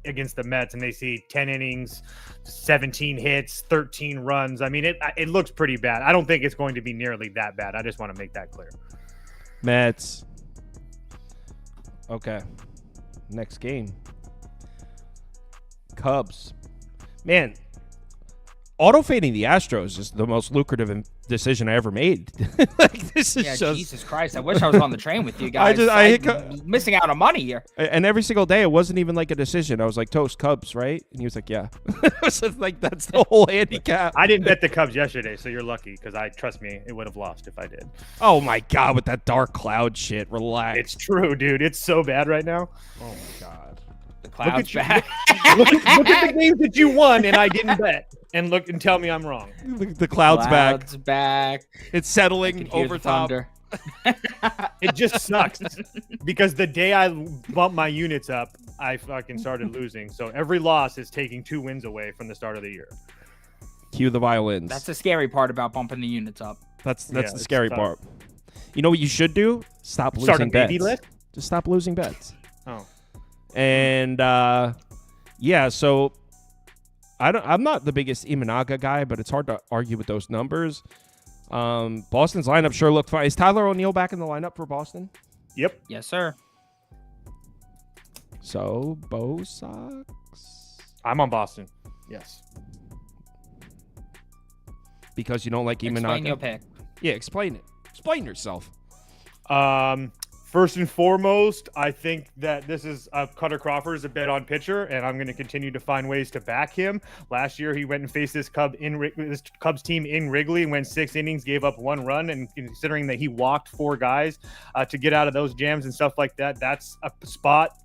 against the Mets, and they see 10 innings, 17 hits, 13 runs. I mean, it looks pretty bad. I don't think it's going to be nearly that bad. I just want to make that clear. Mets. Okay. Next game. Cubs. Man, auto-fading the Astros is the most lucrative decision I ever made. Like, this is just Jesus Christ. I wish I was on the train with you guys. I'm missing out on money here. And every single day, it wasn't even like a decision. I was like, Toast, Cubs, right? And he was like, yeah. So like, that's the whole handicap. I didn't bet the Cubs yesterday, so you're lucky because trust me, it would have lost if I did. Oh my God, with that dark cloud shit. Relax. It's true, dude. It's so bad right now. Oh my God. The cloud's back. Look at the games that you won and I didn't bet. And look and tell me I'm wrong. The cloud's back. Cloud's back. It's settling over top. It just sucks because the day I bumped my units up, I fucking started losing. So every loss is taking 2 wins away from the start of the year. Cue the violins. That's the scary part about bumping the units up. That's the scary part. You know what you should do? Stop losing bets. Just stop losing bets. Oh. And yeah, so I'm not the biggest Imanaga guy, but it's hard to argue with those numbers. Boston's lineup sure looked fine. Is Tyler O'Neill back in the lineup for Boston? Yep. Yes, sir. So, Bo Sox? I'm on Boston. Yes. Because you don't like Imanaga? Explain your pick. Yeah, explain it. Explain yourself. First and foremost, I think that this is Cutter Crawford is a bet on pitcher, and I'm going to continue to find ways to back him. Last year, he went and faced this Cubs team in Wrigley, went 6 innings, gave up 1 run, and considering that he walked 4 guys to get out of those jams and stuff like that, that's a spot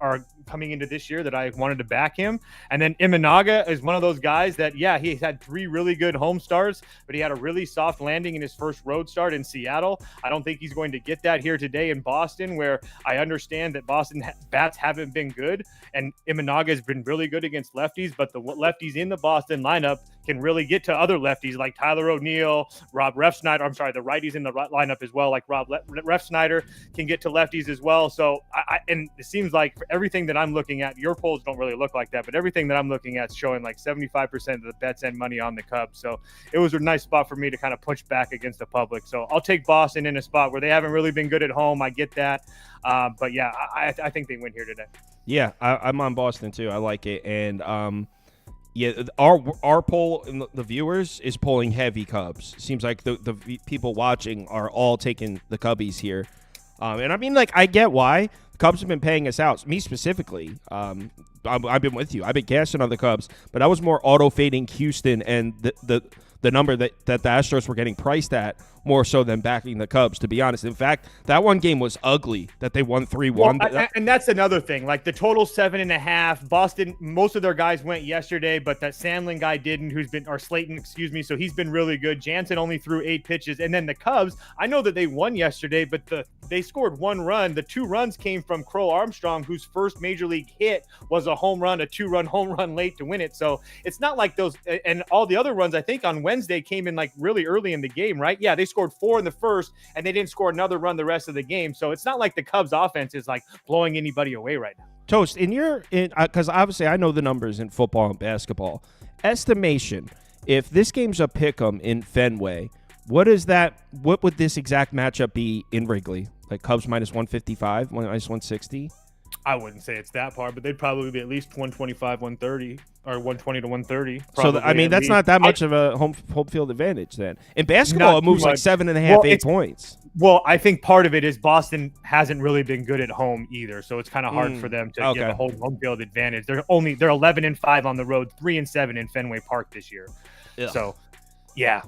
coming into this year that I wanted to back him. And then Imanaga is one of those guys that, yeah, he had 3 really good home starts, but he had a really soft landing in his first road start in Seattle. I don't think he's going to get that here today in Boston, where I understand that Boston bats haven't been good, and Imanaga has been really good against lefties, but the lefties in the Boston lineup can really get to other lefties like Tyler O'Neill, Rob Refsnyder. I'm sorry, the righties in the lineup as well, like Rob Refsnyder can get to lefties as well. So, and it seems like for everything that I'm looking at, your polls don't really look like that, but everything that I'm looking at is showing like 75% of the bets and money on the Cubs. So it was a nice spot for me to kind of push back against the public. So I'll take Boston in a spot where they haven't really been good at home. I get that. But yeah, I think they win here today. Yeah, I'm on Boston too. I like it. And yeah, our poll and the viewers is polling heavy Cubs. Seems like the people watching are all taking the Cubbies here. And I mean, like, I get why. The Cubs have been paying us out. Me specifically. I've been with you. I've been cashing on the Cubs, but I was more auto-fading Houston and the number that the Astros were getting priced at more so than backing the Cubs, to be honest. In fact, that one game was ugly that they won 3-1. Well, and that's another thing. Like the total 7.5. Boston, most of their guys went yesterday, but that Sandlin guy didn't, or Slayton, excuse me. So he's been really good. Jansen only threw 8 pitches. And then the Cubs, I know that they won yesterday, but they scored 1 run. The 2 runs came from Crow Armstrong, whose first major league hit was a home run, a 2-run home run late to win it. So it's not like those, and all the other runs, I think on Wednesday came in like really early in the game, right? Yeah, they scored 4 in the first, and they didn't score another run the rest of the game. So it's not like the Cubs offense is like blowing anybody away right now. Toast, because obviously I know the numbers in football and basketball. Estimation, if this game's a pick'em in Fenway, what would this exact matchup be in Wrigley? Like Cubs minus 155, minus 160? I wouldn't say it's that far, but they'd probably be at least 125, 130, or 120 to 130. So, I mean, that's not that much of a home field advantage then. In basketball, it moves like 7.5, 8 points. Well, I think part of it is Boston hasn't really been good at home either, so it's kind of hard for them to get a home field advantage. They're 11-5 on the road, 3-7 in Fenway Park this year. Ugh. So, yeah.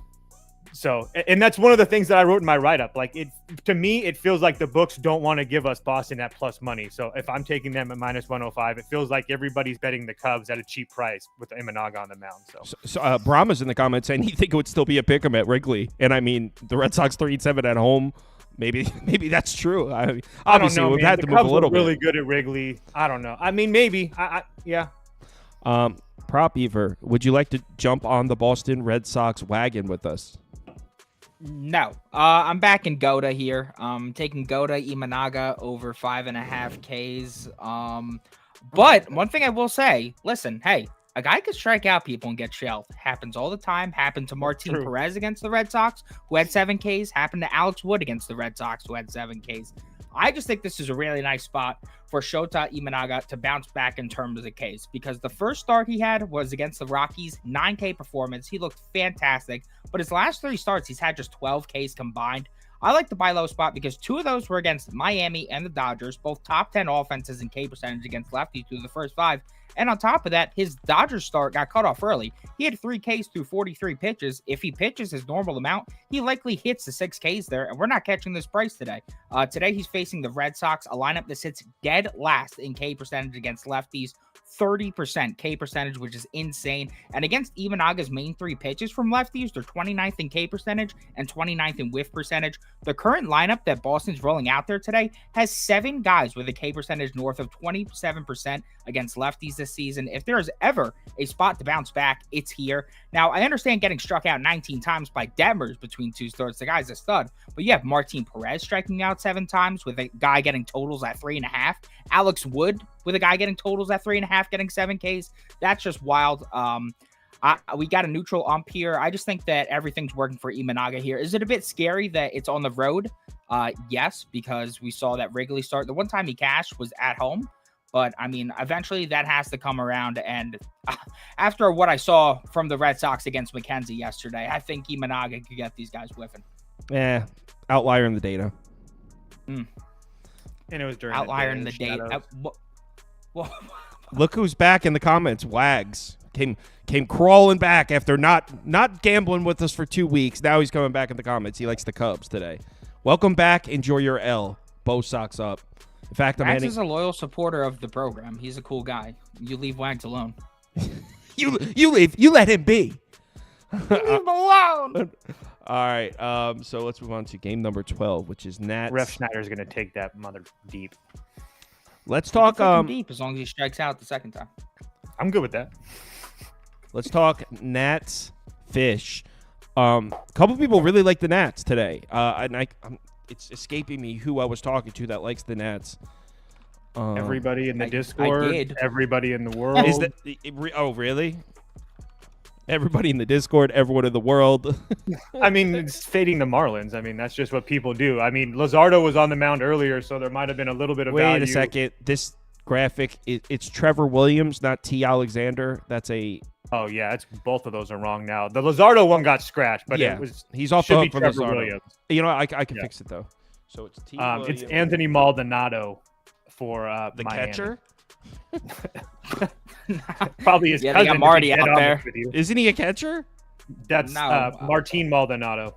So, and that's one of the things that I wrote in my write-up. Like, to me, it feels like the books don't want to give us Boston at plus money. So if I'm taking them at minus 105, it feels like everybody's betting the Cubs at a cheap price with Imanaga on the mound. So Brahma's in the comments saying he think it would still be a pick'em at Wrigley. And I mean, the Red Sox 3-7 at home. Maybe that's true. Obviously, we've had to move a little bit. Really good at Wrigley. I don't know. I mean, maybe. Yeah. Prop Beaver, would you like to jump on the Boston Red Sox wagon with us? No, I'm back in Goda here. Taking Goda Imanaga over 5.5 Ks. But one thing I will say, listen, hey, a guy could strike out people and get shelled. Happens all the time. Happened to Martin Perez against the Red Sox, who had 7 Ks. Happened to Alex Wood against the Red Sox, who had 7 Ks. I just think this is a really nice spot for Shota Imanaga to bounce back in terms of the case, because the first start he had was against the Rockies, 9K performance. He looked fantastic, but his last 3 starts, he's had just 12 Ks combined. I like the buy low spot because 2 of those were against Miami and the Dodgers, both top 10 offenses in K percentage against lefties through the first 5. And on top of that, his Dodgers start got cut off early. He had 3 Ks through 43 pitches. If he pitches his normal amount, he likely hits the 6 Ks there, and we're not catching this price today. Today, he's facing the Red Sox, a lineup that sits dead last in K percentage against lefties. 30% K percentage, which is insane. And against Imanaga's main 3 pitches from lefties, they're 29th in K percentage and 29th in whiff percentage. The current lineup that Boston's rolling out there today has 7 guys with a K percentage north of 27% against lefties this season. If there is ever a spot to bounce back, it's here. Now, I understand getting struck out 19 times by Detmers between 2 starts. The guy's a stud. But you have Martin Perez striking out 7 times with a guy getting totals at 3.5. Alex Wood with a guy getting totals at 3.5, getting 7 Ks. That's just wild. We got a neutral ump here. I just think that everything's working for Imanaga here. Is it a bit scary that it's on the road? Yes, because we saw that Wrigley start. The one time he cashed was at home. But, I mean, eventually that has to come around. And after what I saw from the Red Sox against McKenzie yesterday, I think Imanaga could get these guys whiffing. Yeah, outlier in the data. And it was during outlier in the data. Look who's back in the comments. Wags came crawling back after not gambling with us for 2 weeks. Now he's coming back in the comments. He likes the Cubs today. Welcome back. Enjoy your L. Bo Sox up. In fact, Max is a loyal supporter of the program. He's a cool guy. You leave Wags alone. you leave. You let him be. Leave him alone. All right. So let's move on to game number 12, which is Nats. Ref Schneider's going to take that mother deep. Let's talk deep as long as he strikes out the second time. I'm good with that. Let's talk Nats Fish. A couple people really like the Nats today. And it's escaping me who I was talking to that likes the Nats. Everybody in the Discord, everybody in the world. Is that? Oh, really? Everybody in the Discord, everyone in the world. I mean, it's fading the Marlins. I mean, that's just what people do. I mean, Luzardo was on the mound earlier, so there might have been a little bit of value. Wait a second. This graphic, it's Trevor Williams, not T. Alexander. That's a... Oh, yeah. Both of those are wrong now. The Luzardo one got scratched, but yeah, it was... He's off the hook for Trevor Luzardo. Williams. You know, I can fix it, though. So it's T. It's Anthony Maldonado for the Miami. Catcher? Probably his cousin. I'm already out there. Isn't he a catcher? That's Martin Maldonado.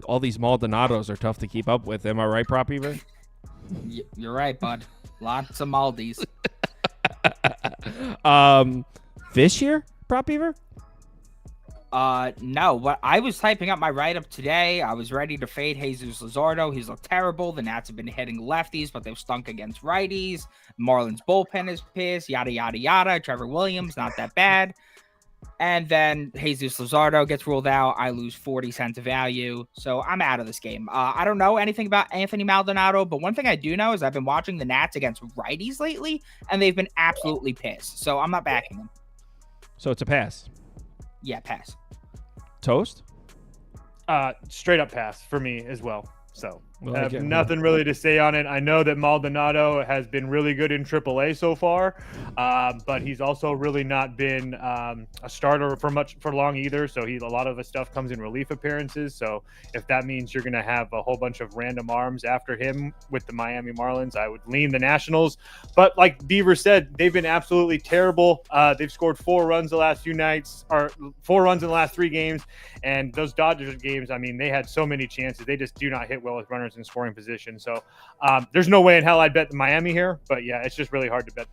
All these Maldonados are tough to keep up with. Am I right, Prop Beaver? You're right, bud. Lots of Maldies. Fish here, Prop Beaver? No, but I was typing up my write-up today. I was ready to fade Jesus Luzardo. He's looked terrible. The Nats have been hitting lefties, but they've stunk against righties. Marlins bullpen is pissed, yada, yada, yada. Trevor Williams, not that bad. And then Jesus Luzardo gets ruled out. I lose 40 cents of value. So I'm out of this game. I don't know anything about Anthony Maldonado, but one thing I do know is I've been watching the Nats against righties lately, and they've been absolutely pissed. So I'm not backing them. So it's a pass. Yeah, pass. Toast? Straight up pass for me as well. So I have nothing really to say on it. I know that Maldonado has been really good in AAA so far, but he's also really not been a starter for long either. So a lot of the stuff comes in relief appearances. So if that means you're going to have a whole bunch of random arms after him with the Miami Marlins, I would lean the Nationals. But like Beaver said, they've been absolutely terrible. They've scored 4 runs the last few nights, or 4 runs in the last 3 games. And those Dodgers games, I mean, they had so many chances. They just do not hit well with runners in scoring position. So there's no way in hell I'd bet Miami here. But yeah, it's just really hard to bet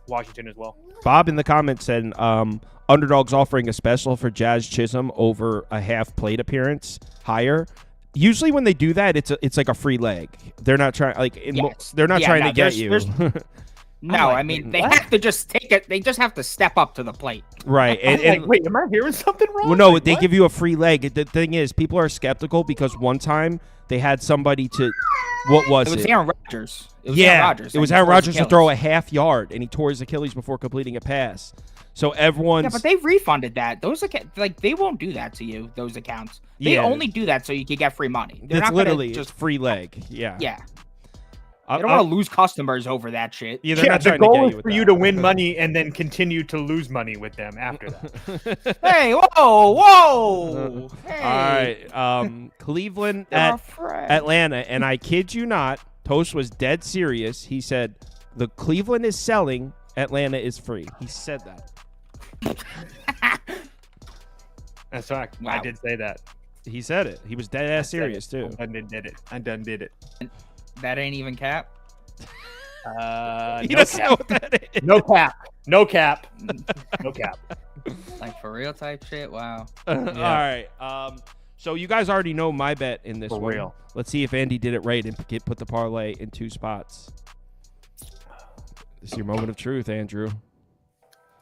Washington as well. Bob in the comments said Underdog's offering a special for Jazz Chisholm over a half plate appearance higher. Usually when they do that, it's like a free leg. They're not trying trying to get you. No, I mean, they have to just take it. They just have to step up to the plate. Right. And wait, am I hearing something wrong? Well, no, they give you a free leg. The thing is, people are skeptical because one time they had somebody to What was It was it? Aaron Rodgers. It was Yeah, Aaron Rodgers. it was and he Aaron tore his Rodgers to throw a Achilles. half yard, and he tore his Achilles before completing a pass. So everyone's Yeah, but they refunded that. Those like they won't do that to you. Those accounts. They Yeah. only do that so you can get free money. They're it's not literally gonna just just free leg. Yeah. yeah. I They don't want to lose customers over that shit. Yeah, they're Yeah, not the trying to goal get is you with for that. you to win money and then continue to lose money with them after that. Hey, whoa. Hey. All right. Cleveland they're at our friend. Atlanta, and I kid you not, Toast was dead serious. He said, the Cleveland is selling, Atlanta is free. He said that. That's fact. Wow. I did say that. He said it. He was dead ass serious, too. I done did it. I done did it. That ain't even cap. He No doesn't know cap. what that is. No cap. No cap. No cap. Like for real type shit. Wow. All right. So you guys already know my bet in this For one. real. Let's see if Andy did it right and put the parlay in 2 spots. This is your moment of truth, Andrew.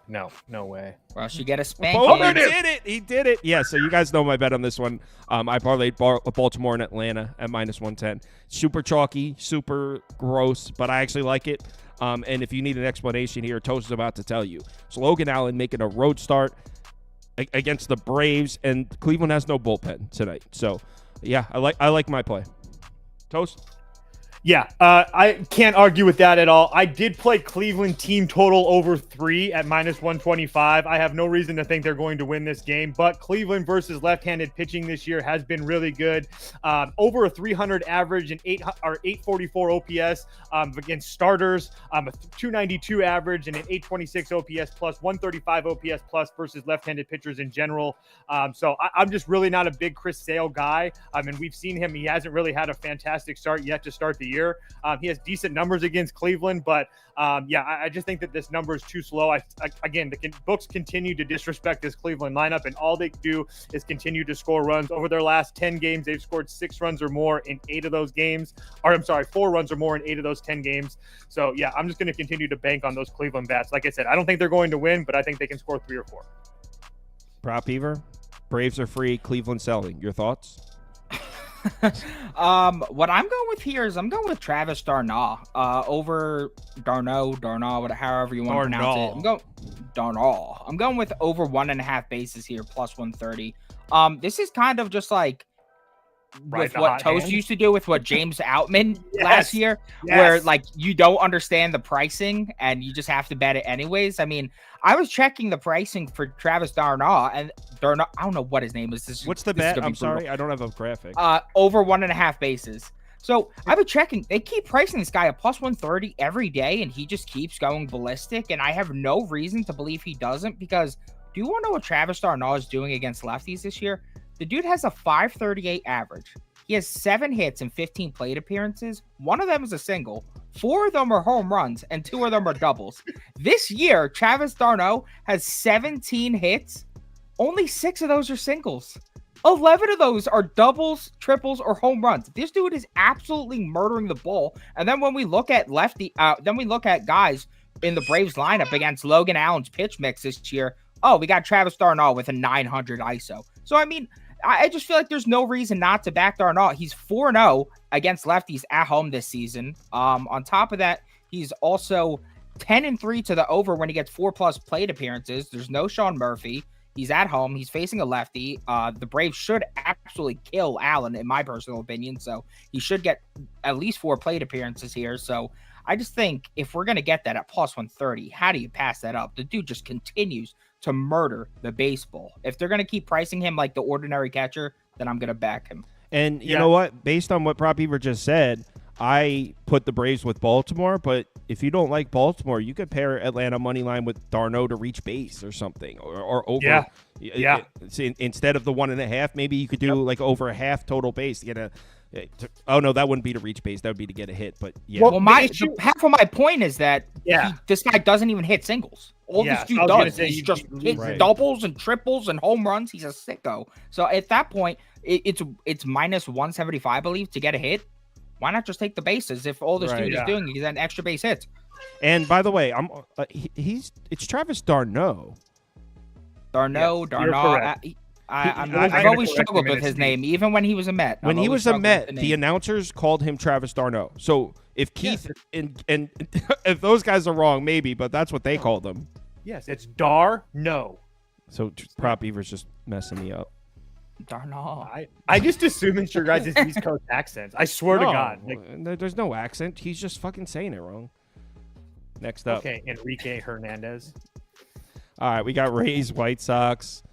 No way. Or else you get a spanking. Oh, he did it. He did it. Yeah, so you guys know my bet on this one. I parlayed Baltimore and Atlanta at -110. Super chalky, super gross, but I actually like it. And if you need an explanation here, Toast is about to tell you. So Logan Allen making a road start against the Braves, and Cleveland has no bullpen tonight. So, yeah, I like my play. Toast? Yeah, I can't argue with that at all. I did play Cleveland team total over 3 at -125. I have no reason to think they're going to win this game, but Cleveland versus left-handed pitching this year has been really good. Over a 300 average and 844 OPS against starters, a 292 average and an 826 OPS plus, 135 OPS plus versus left-handed pitchers in general. So I'm just really not a big Chris Sale guy. And we've seen him. He hasn't really had a fantastic start yet to start the year. He has decent numbers against Cleveland, but I just think that this number is too slow. Again, the books continue to disrespect this Cleveland lineup, and all they do is continue to score runs. Over their last 10 games, they've scored 6 runs or more in 8 of those games. Or I'm sorry, 4 runs or more in 8 of those 10 games. So yeah, I'm just going to continue to bank on those Cleveland bats. Like I said, I don't think they're going to win, but I think they can score 3 or 4. Prop Beaver? Braves are free, Cleveland selling. Your thoughts? What I'm going with here is I'm going with Travis Darnaud over Darnaud, however you want to pronounce it. I'm going with over 1.5 bases here, plus 130. This is kind of just like with what Toast used to do with what James Outman last year, where like you don't understand the pricing and you just have to bet it anyways. I mean, I was checking the pricing for Travis Darnaud, and Darnaud, I don't know what his name is. What's the bet? I'm sorry, I don't have a graphic. Over 1.5 bases. So I've been checking. They keep pricing this guy at plus 130 every day, and he just keeps going ballistic. And I have no reason to believe he doesn't, because do you want to know what Travis Darnaud is doing against lefties this year? The dude has a 538 average. He has 7 hits and 15 plate appearances. 1 of them is a single. 4 of them are home runs, and 2 of them are doubles. This year, Travis Darnaud has 17 hits. Only 6 of those are singles. 11 of those are doubles, triples, or home runs. This dude is absolutely murdering the ball. And then when we look at guys in the Braves lineup against Logan Allen's pitch mix this year, we got Travis Darnaud with a 900 ISO. So, I mean, I just feel like there's no reason not to back Darnaud. He's 4-0 against lefties at home this season. On top of that, he's also 10-3 to the over when he gets 4+ plate appearances. There's no Sean Murphy. He's at home. He's facing a lefty. The Braves should absolutely kill Allen, in my personal opinion. So he should get at least 4 plate appearances here. So I just think if we're going to get that at plus 130, how do you pass that up? The dude just continues to murder the baseball. If they're going to keep pricing him like the ordinary catcher, then I'm going to back him. And you know what? Based on what Prop Beaver just said, I put the Braves with Baltimore, but if you don't like Baltimore, you could pair Atlanta money line with Darnaud to reach base or something, or over. Yeah. Instead of the 1.5, maybe you could do like over a half total base to get a. Oh no, that wouldn't be to reach base. That would be to get a hit. But yeah. Well, half of my point is that this guy doesn't even hit singles. All this dude does is just hit doubles and triples and home runs. He's a sicko. So at that point, it's minus 175, I believe, to get a hit. Why not just take the bases if all this dude is doing is an extra base hit? And by the way, it's Travis Darnaud. Darnaud. I've always struggled with his name, even when he was a Met. When he was a Met, the name. announcers called him Travis d'Arnaud. So if Keith and if those guys are wrong, maybe, but that's what they called him. Yes, it's no. So Prop Beaver's just messing me up. d'Arnaud. I just assume it's your guys' East Coast accents. I swear to God. There's no accent. He's just fucking saying it wrong. Next up. Okay, Enrique Hernandez. All right, we got Rays, White Sox.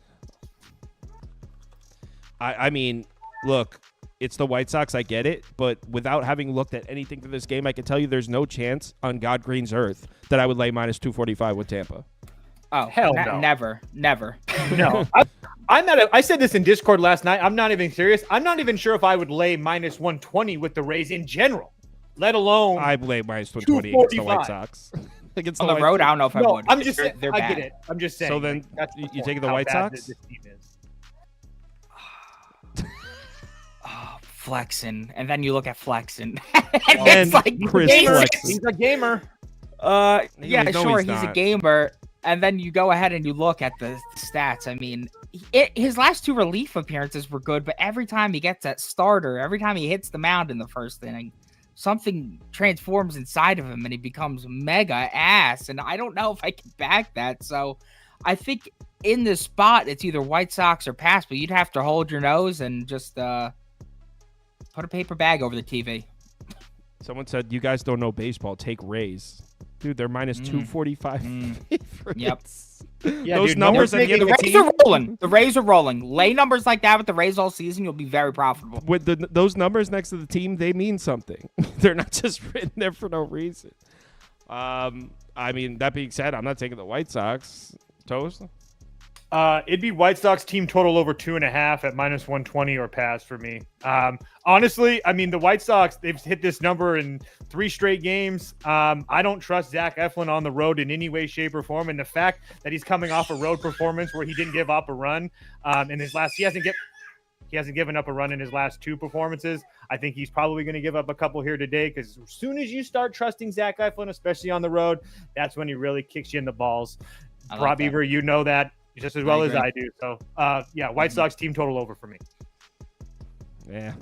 I mean, look, it's the White Sox. I get it. But without having looked at anything for this game, I can tell you there's no chance on God Green's earth that I would lay minus 245 with Tampa. Oh, hell no. Never. No. I said this in Discord last night. I'm not even serious. I'm not even sure if I would lay minus 120 with the Rays in general, let alone I lay minus 120 against the White Sox. On the road, I don't know if I would. I'm just saying. They're I bad. get it. I'm just saying. So then that's you take the White Sox? This team is. Flexing, and then you look at Flexing. And Chris Flexing. He's a gamer. Yeah, sure, he's a gamer. And then you go ahead and you look at the stats. I mean, his last 2 relief appearances were good, but every time he gets that starter, every time he hits the mound in the first inning, something transforms inside of him and he becomes mega ass. And I don't know if I can back that. So I think in this spot, it's either White Sox or pass, but you'd have to hold your nose and just put a paper bag over the TV. Someone said, you guys don't know baseball. Take Rays. Dude, they're minus 245 favorites. Yep. Yeah, those dude, numbers at the end of the Rays team. are rolling. The Rays are rolling. Lay numbers like that with the Rays all season, you'll be very profitable. With those numbers next to the team, they mean something. They're not just written there for no reason. I mean, that being said, I'm not taking the White Sox. Toast? It'd be White Sox team total over 2.5 at minus 120 or pass for me. Honestly, I mean, the White Sox, they've hit this number in 3 straight games. I don't trust Zach Eflin on the road in any way, shape, or form. And the fact that he's coming off a road performance where he didn't give up a run in his last, he hasn't given up a run in his last 2 performances. I think he's probably going to give up a couple here today because as soon as you start trusting Zach Eflin, especially on the road, that's when he really kicks you in the balls. Rob Beaver, you know that just as well as I do. So, White Sox team total over for me. Yeah,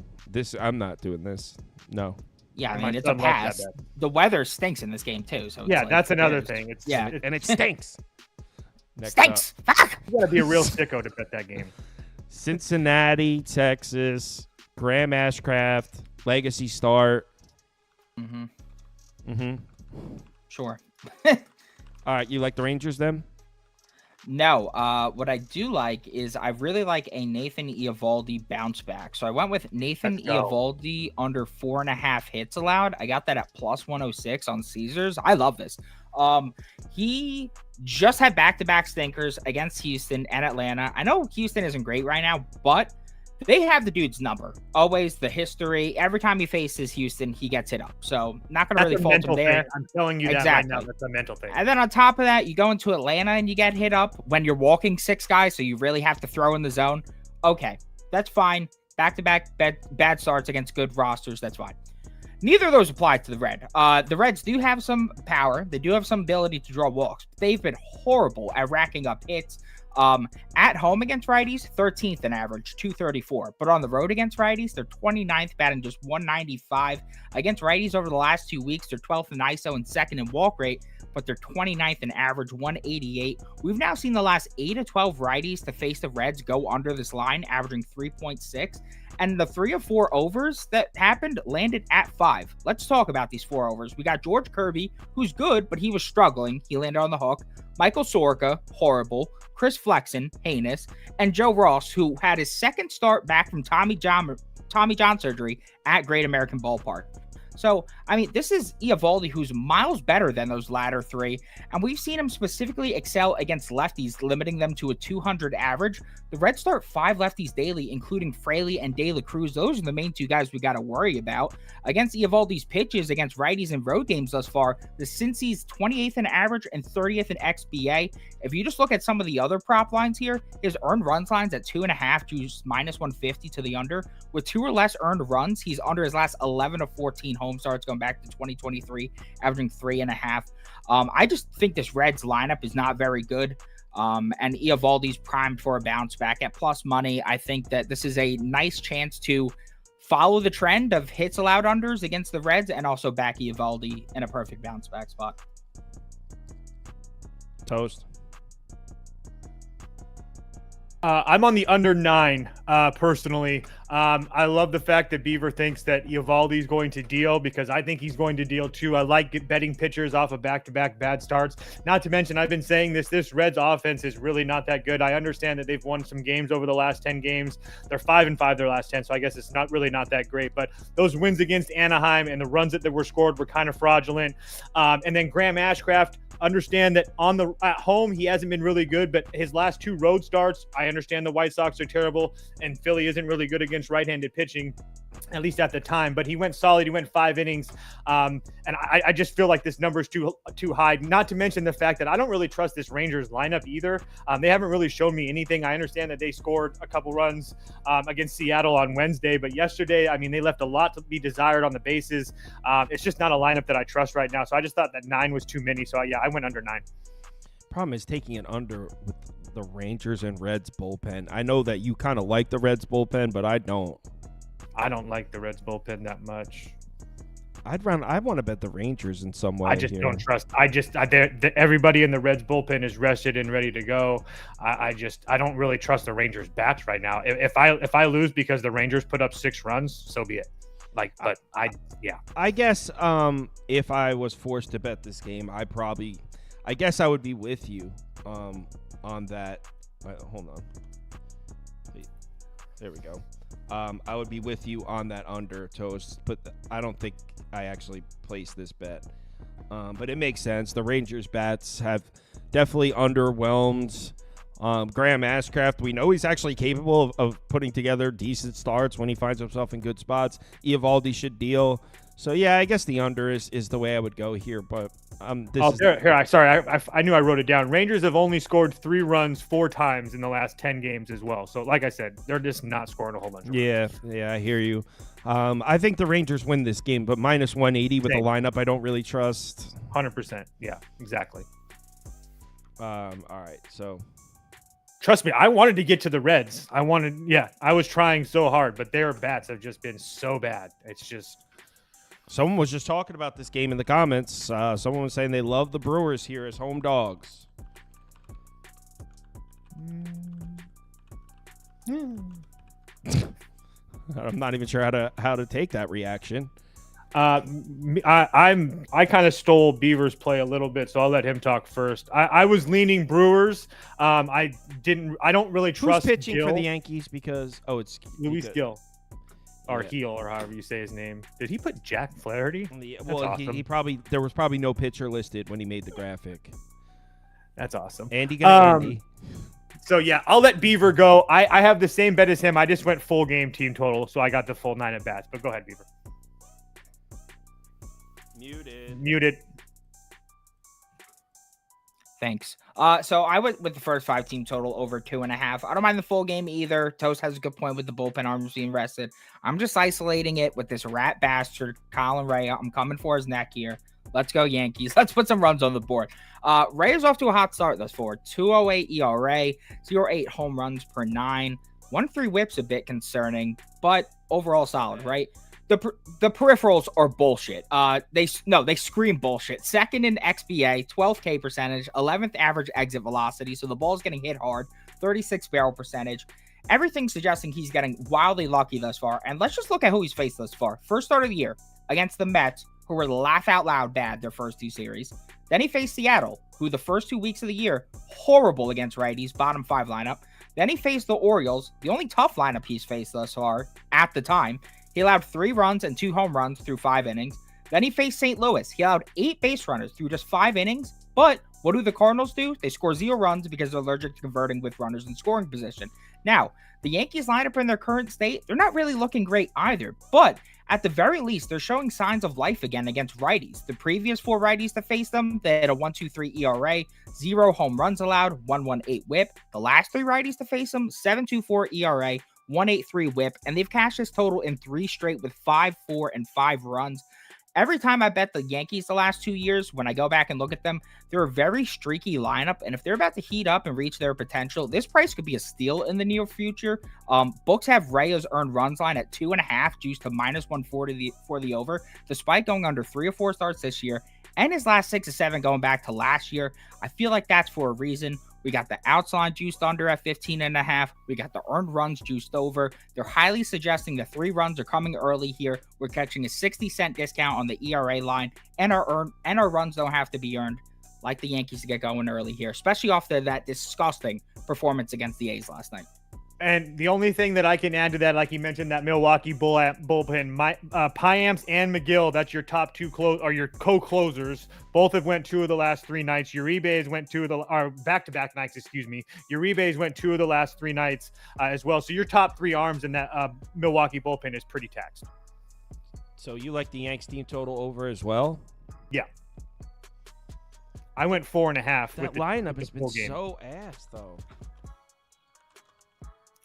I'm not doing this. No. Yeah, I mean, it's a pass. The weather stinks in this game, too. So yeah, that's another thing. And it stinks. Stinks! Fuck! You got to be a real sicko to bet that game. Cincinnati, Texas, Graham Ashcraft, legacy start. Sure. All right, you like the Rangers then? No, what I do like is I really like a Nathan Eovaldi bounce back. So I went with Nathan Eovaldi under 4.5 hits allowed. I got that at plus 106 on Caesars. I love this. He just had back-to-back stinkers against Houston and Atlanta. I know Houston isn't great right now, but they have the dude's number. Always the history. Every time he faces Houston, he gets hit up. So not going to really fault him there. Thing. I'm telling you that right now. That's a mental thing. And then on top of that, you go into Atlanta and you get hit up when you're walking 6 guys, so you really have to throw in the zone. Okay, that's fine. Back-to-back bad starts against good rosters. That's fine. Neither of those apply to the Red. The Reds do have some power. They do have some ability to draw walks. But they've been horrible at racking up hits. At home against righties, 13th in average, 234. But on the road against righties, they're 29th, batting just 195. Against righties over the last 2 weeks, they're 12th in ISO and 2nd in walk rate, but they're 29th in average, 188. We've now seen the last 8 of 12 righties to face the Reds go under this line, averaging 3.6. And the 3 of 4 overs that happened landed at 5. Let's talk about these 4 overs. We got George Kirby, who's good, but he was struggling. He landed on the hook. Michael Sorka, horrible. Chris Flexen, heinous. And Joe Ross, who had his second start back from Tommy John surgery at Great American Ballpark. So, I mean, this is Eovaldi, who's miles better than those latter 3, and we've seen him specifically excel against lefties, limiting them to a 200 average. The Reds start 5 lefties daily, including Fraley and De La Cruz. Those are the main 2 guys we got to worry about. Against Eovaldi's pitches against righties in road games thus far, the Cincy's 28th in average and 30th in XBA. If you just look at some of the other prop lines here, his earned runs lines at 2.5 to minus 150 to the under. With 2 or less earned runs, he's under his last 11 of 14 home starts going back to 2023, averaging 3.5. I just think this Reds lineup is not very good. And Eovaldi's primed for a bounce back at plus money. I think that this is a nice chance to follow the trend of hits allowed unders against the Reds and also back Eovaldi in a perfect bounce back spot. Toast. I'm on the under 9 personally. I love the fact that Beaver thinks that Eovaldi is going to deal because I think he's going to deal too. I like betting pitchers off of back-to-back bad starts. Not to mention, I've been saying this Reds offense is really not that good. I understand that they've won some games over the last 10 games. They're 5-5 their last 10, so I guess it's not that great. But those wins against Anaheim and the runs that were scored were kind of fraudulent. And then Graham Ashcraft, understand that at home he hasn't been really good, but his last 2 road starts, I understand the White Sox are terrible and Philly isn't really good against right-handed pitching, at least at the time, but he went solid. He went 5 innings. And I just feel like this number is too high, not to mention the fact that I don't really trust this Rangers lineup either. They haven't really shown me anything. I understand that they scored a couple runs against Seattle on Wednesday, but yesterday, I mean, they left a lot to be desired on the bases. It's just not a lineup that I trust right now. So I just thought that 9 was too many. So yeah, I went under 9. Problem is taking it under with the Rangers and Reds bullpen. I know that you kind of like the Reds bullpen, but I don't. I don't like the Reds bullpen that much. I want to bet the Rangers in some way. I just don't trust. Everybody in the Reds bullpen is rested and ready to go. I don't really trust the Rangers bats right now. If I lose because the Rangers put up 6 runs, so be it. I guess if I was forced to bet this game, I guess I would be with you on that. Hold on. Wait, there we go. I would be with you on that under, Toast, but I don't think I actually placed this bet. But it makes sense. The Rangers bats have definitely underwhelmed. Graham Ashcraft, we know he's actually capable of putting together decent starts when he finds himself in good spots. Eovaldi should deal. So, yeah, I guess the under is the way I would go here. But I knew I wrote it down. Rangers have only scored 3 runs 4 times in the last 10 games as well. So, like I said, they're just not scoring a whole bunch of runs. Yeah, I hear you. I think the Rangers win this game, but minus 180 with a lineup I don't really trust. 100%. Yeah, exactly. All right, so... Trust me, I wanted to get to the Reds. I was trying so hard, but their bats have just been so bad. It's just... Someone was just talking about this game in the comments. Someone was saying they love the Brewers here as home dogs. I'm not even sure how to take that reaction. I kind of stole Beaver's play a little bit, so I'll let him talk first. I was leaning Brewers. I don't really trust Who's pitching Gill. for the Yankees because it's Luis Gill. Or Heel, or however you say his name. Did he put Jack Flaherty? Well, awesome. he probably there was probably no pitcher listed when he made the graphic. That's awesome. Andy Andy. So yeah, I'll let Beaver go. I have the same bet as him. I just went full game team total, so I got the full 9 at bats. But go ahead, Beaver. Muted. Thanks. So I went with the first 5 team total over 2.5. I don't mind the full game either. Toast has a good point with the bullpen arms being rested. I'm just isolating it with this rat bastard, Colin Ray. I'm coming for his neck here. Let's go Yankees. Let's put some runs on the board. Ray is off to a hot start thus far. 2.08 ERA, 0.8 home runs per 9. 1-3 whip's a bit concerning, but overall solid, right? The peripherals are bullshit. They scream bullshit. Second in XBA, 12 K percentage, 11th average exit velocity. So the ball's getting hit hard, 36 barrel percentage. Everything's suggesting he's getting wildly lucky thus far. And let's just look at who he's faced thus far. First start of the year against the Mets, who were laugh out loud bad their first 2 series. Then he faced Seattle, who the first 2 weeks of the year, horrible against righties, bottom 5 lineup. Then he faced the Orioles, the only tough lineup he's faced thus far at the time. He allowed 3 runs and 2 home runs through 5 innings. Then he faced St. Louis. He allowed 8 base runners through just 5 innings. But what do the Cardinals do? They score 0 runs because they're allergic to converting with runners in scoring position. Now, the Yankees lineup in their current state, they're not really looking great either. But at the very least, they're showing signs of life again against righties. The previous 4 righties to face them, they had a 1.23 ERA, 0 home runs allowed, 1.18 whip. The last 3 righties to face them, 7.24 ERA, 1.83 whip, and they've cashed this total in 3 straight with 5, 4, and 5 runs. every time I bet the Yankees the last 2 years, when I go back and look at them, they're a very streaky lineup. And if they're about to heat up and reach their potential, this price could be a steal in the near future. Books have Raya's earned runs line at 2.5, juiced to -140 for the over, despite going under 3 or 4 starts this year, and his last 6 or 7 going back to last year. I feel like that's for a reason. We got the outs line juiced under at 15.5. We got the earned runs juiced over. They're highly suggesting the 3 runs are coming early here. We're catching a 60-cent discount on the ERA line, and our runs don't have to be earned. Like the Yankees to get going early here, especially after that disgusting performance against the A's last night. And the only thing that I can add to that, like you mentioned, that Milwaukee bullpen, Piamps and McGill, that's your top 2 or your co-closers. Both have went 2 of the last 3 nights. Uribe's went 2 of the back-to-back nights. Uribe's went 2 of the last 3 nights as well. So your top 3 arms in that Milwaukee bullpen is pretty taxed. So you like the Yanks team total over as well? Yeah. I went 4.5. That lineup has been so ass though.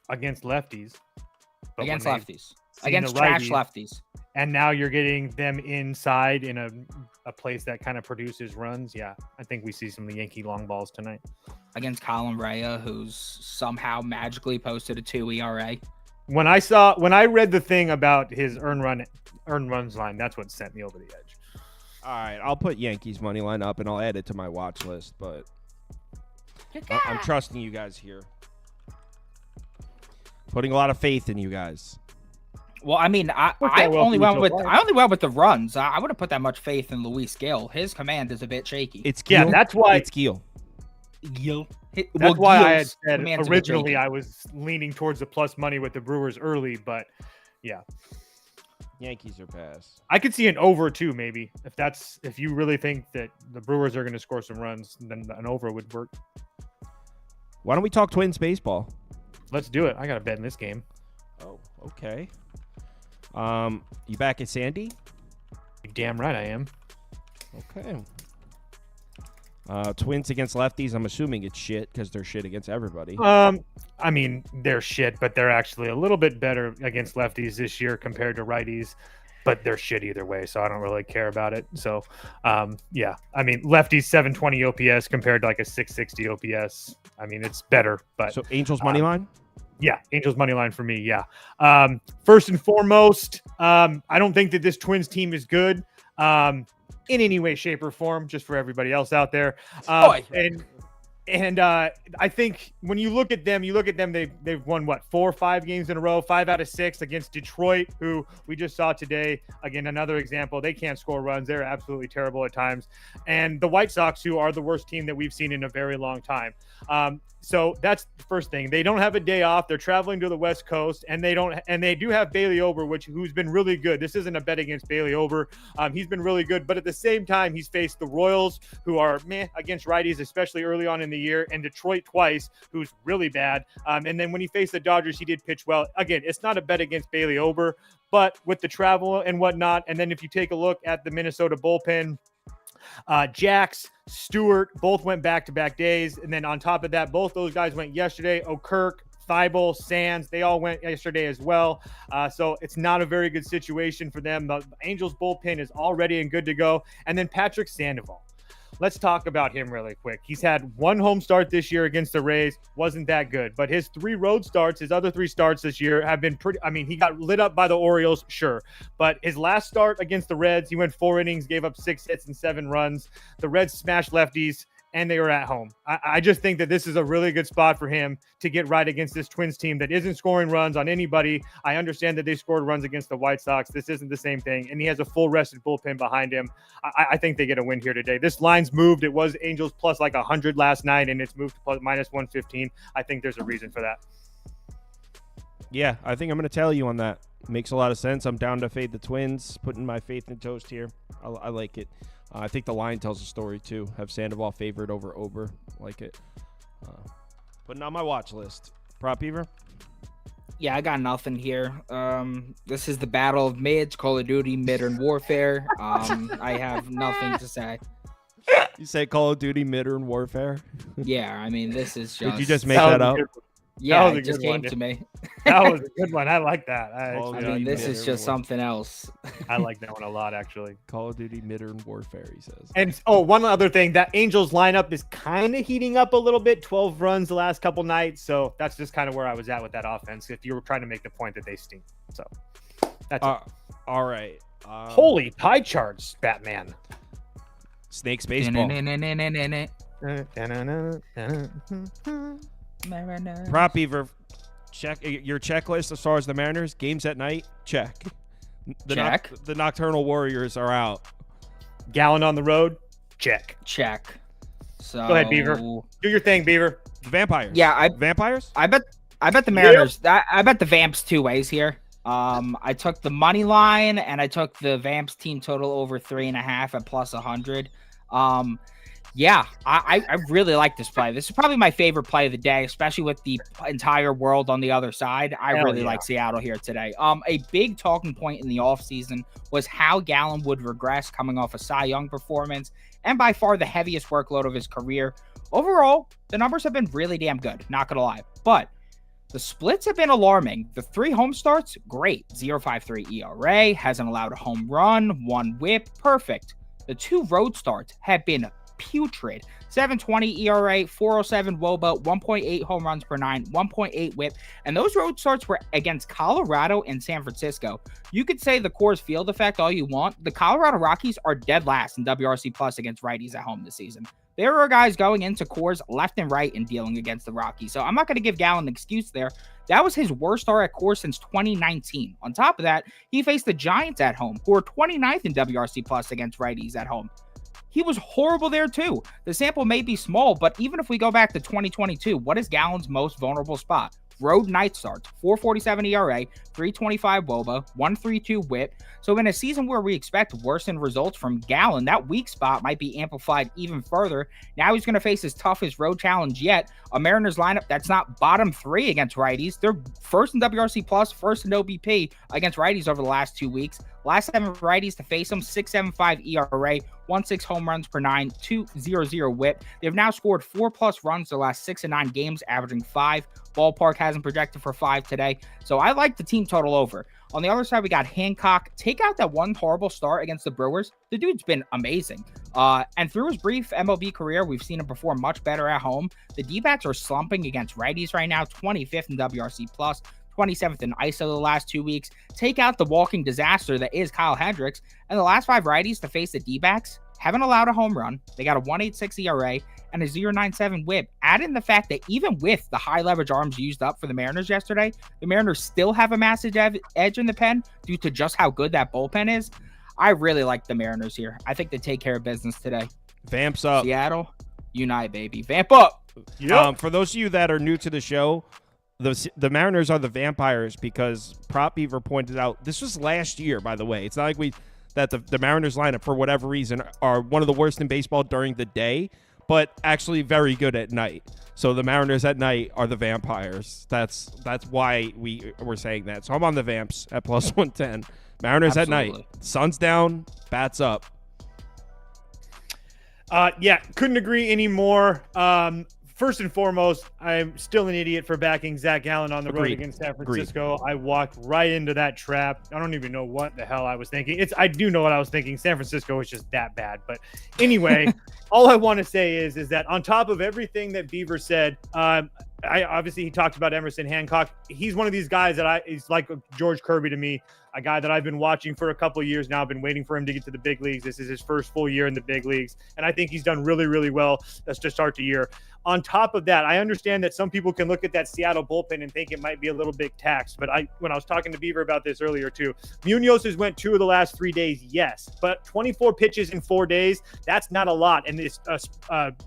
Against lefties. Against trash lefties. And now you're getting them inside in a place that kind of produces runs. Yeah, I think we see some of the Yankee long balls tonight. Against Colin Rea, who's somehow magically posted a 2 ERA. When I read the thing about his earned runs line, that's what sent me over the edge. All right, I'll put Yankees money line up and I'll add it to my watch list, but I'm trusting you guys here. Putting a lot of faith in you guys. Well, I mean, I only went with the runs. I wouldn't put that much faith in Luis Gil. His command is a bit shaky. It's Gil. Yeah, that's why it's Gil. That's why I had said originally I was leaning towards the plus money with the Brewers early, but yeah. Yankees are pass. I could see an over too, maybe. If you really think that the Brewers are going to score some runs, then an over would work. Why don't we talk Twins baseball? Let's do it. I got a bet in this game. Oh, okay. You back at Sandy? You're damn right I am. Okay. Twins against lefties. I'm assuming it's shit because they're shit against everybody. I mean, they're shit, but they're actually a little bit better against lefties this year compared to righties. But they're shit either way, so I don't really care about it. So, yeah. I mean, lefties 720 OPS compared to like a 660 OPS. I mean, it's better. But so Angels money line? Yeah, Angels money line for me. Yeah. First and foremost, I don't think that this Twins team is good in any way, shape, or form. Just for everybody else out there. And I think when you look at them, they've won, 4 or 5 games in a row, 5 out of 6 against Detroit, who we just saw today. Again, another example. They can't score runs. They're absolutely terrible at times. And the White Sox, who are the worst team that we've seen in a very long time. So that's the first thing. They don't have a day off. They're traveling to the West Coast, and they do have Bailey Ober, who's been really good. This isn't a bet against Bailey Ober. He's been really good, but at the same time, he's faced the Royals, who are meh against righties, especially early on in the year, and Detroit twice, who's really bad. And then when he faced the Dodgers, he did pitch well. Again, it's not a bet against Bailey Ober, but with the travel and whatnot, and then if you take a look at the Minnesota bullpen, Jax, Stewart, both went back-to-back days. And then on top of that, both those guys went yesterday. O'Kirk, Thibault, Sands, they all went yesterday as well. So it's not a very good situation for them. The Angels bullpen is all ready and good to go. And then Patrick Sandoval. Let's talk about him really quick. He's had 1 home start this year against the Rays. Wasn't that good. But his 3 road starts, his other 3 starts this year have been pretty. I mean, he got lit up by the Orioles, sure. But his last start against the Reds, he went 4 innings, gave up 6 hits and 7 runs. The Reds smashed lefties, and they were at home. I just think that this is a really good spot for him to get right against this Twins team that isn't scoring runs on anybody. I understand that they scored runs against the White Sox. This isn't the same thing, and he has a full rested bullpen behind him. I think they get a win here today. This line's moved. It was Angels plus like 100 last night, and it's moved to plus minus 115. I think there's a reason for that. Yeah, I think I'm going to tell you on that. Makes a lot of sense. I'm down to fade the Twins, putting my faith in toast here. I like it. I think the line tells a story, too. Have Sandoval favored over Ober. Like it. Putting on my watch list. Prop Beaver? Yeah, I got nothing here. This is the battle of mids, Call of Duty, Modern Warfare. I have nothing to say. You say Call of Duty, Modern Warfare? Yeah, I mean, this is just... Did you just make that up? Yeah, it just came to me. That was a good one. I like that. Oh, I yeah, mean, this yeah, is just something else. I like that one a lot, actually. Call of Duty Modern Warfare, he says. And one other thing, that Angels lineup is kind of heating up a little bit. 12 runs the last couple nights, so that's just kind of where I was at with that offense. If you were trying to make the point that they stink, so that's it. All right. Holy pie charts, Batman. Snakes baseball. Prop Beaver, check your checklist as far as the Mariners. Games at night, check. Check. The Nocturnal Warriors are out. Gallon on the road, check. So Go ahead, Beaver. Do your thing, Beaver. Vampires. Yeah, Vampires? I bet the Mariners. I bet the Vamps 2 ways here. I took the money line and I took the Vamps team total over 3.5 at plus 100. Yeah, I really like this play. This is probably my favorite play of the day, especially with the entire world on the other side. I really like Seattle here today. A big talking point in the offseason was how Gallen would regress coming off a Cy Young performance and by far the heaviest workload of his career. Overall, the numbers have been really damn good, not gonna lie. But the splits have been alarming. The 3 home starts, great. 0.53 ERA, hasn't allowed a home run, 1 whip, perfect. The 2 road starts have been putrid. 7.20 ERA, 4.07 WOBA, 1.8 home runs per 9, 1.8 whip. And those road starts were against Colorado and San Francisco. You could say the Coors Field effect all you want. The Colorado Rockies are dead last in WRC plus against righties at home this season. There are guys going into Coors left and right and dealing against the Rockies. So I'm not going to give Gallen an excuse there. That was his worst start at Coors since 2019. On top of that, he faced the Giants at home, who are 29th in WRC plus against righties at home. He was horrible there too. The sample may be small, but even if we go back to 2022, what is Gallen's most vulnerable spot? Road night starts, 4.47 ERA, 3.25 WOBA, 1.32 whip. So in a season where we expect worsened results from Gallen, that weak spot might be amplified even further. Now he's going to face his toughest road challenge yet, a Mariners lineup that's not bottom 3 against righties. They're first in WRC plus, first in OBP against righties over the last 2 weeks. Last 7 righties to face them, 6.75 ERA, 1.6 home runs per 9, 2.00 whip. They've now scored 4+ runs the last 6 and 9 games, averaging 5. Ballpark hasn't projected for 5 today. So I like the team total over. On the other side, we got Hancock. Take out that one horrible start against the Brewers. The dude's been amazing. And through his brief MLB career, we've seen him perform much better at home. The D-backs are slumping against righties right now, 25th in WRC+, 27th in ISO the last 2 weeks. Take out the walking disaster that is Kyle Hendricks, and the last 5 righties to face the D-backs haven't allowed a home run. They got a 1.86 ERA and a 0.97 whip. Add in the fact that even with the high leverage arms used up for the Mariners yesterday, the Mariners still have a massive edge in the pen due to just how good that bullpen is. I really like the Mariners here. I think they take care of business today. Vamps up. Seattle, unite, baby. Vamp up. Yep. For those of you that are new to the show, the Mariners are the vampires because Prop Beaver pointed out this was last year, by the way. It's not like the Mariners lineup, for whatever reason, are one of the worst in baseball during the day, but actually very good at night. So the Mariners at night are the vampires. That's why we're saying that. So I'm on the Vamps at plus 110. Mariners Absolutely. at night. Sun's down, bats up. Yeah, couldn't agree anymore. First and foremost, I'm still an idiot for backing Zach Gallen on the road Agreed. against San Francisco. I walked right into that trap. I don't even know what the hell I was thinking. I do know what I was thinking. San Francisco is just that bad. But anyway, all I want to say is that on top of everything that Beaver said, obviously he talked about Emerson Hancock. He's one of these guys that he's like George Kirby to me, a guy that I've been watching for a couple of years now. I've been waiting for him to get to the big leagues. This is his first full year in the big leagues, and I think he's done really, really well to start the year. On top of that, I understand that some people can look at that Seattle bullpen and think it might be a little bit taxed, but when I was talking to Beaver about this earlier too, Munoz has went 2 of the last 3 days, yes, but 24 pitches in 4 days, that's not a lot. And this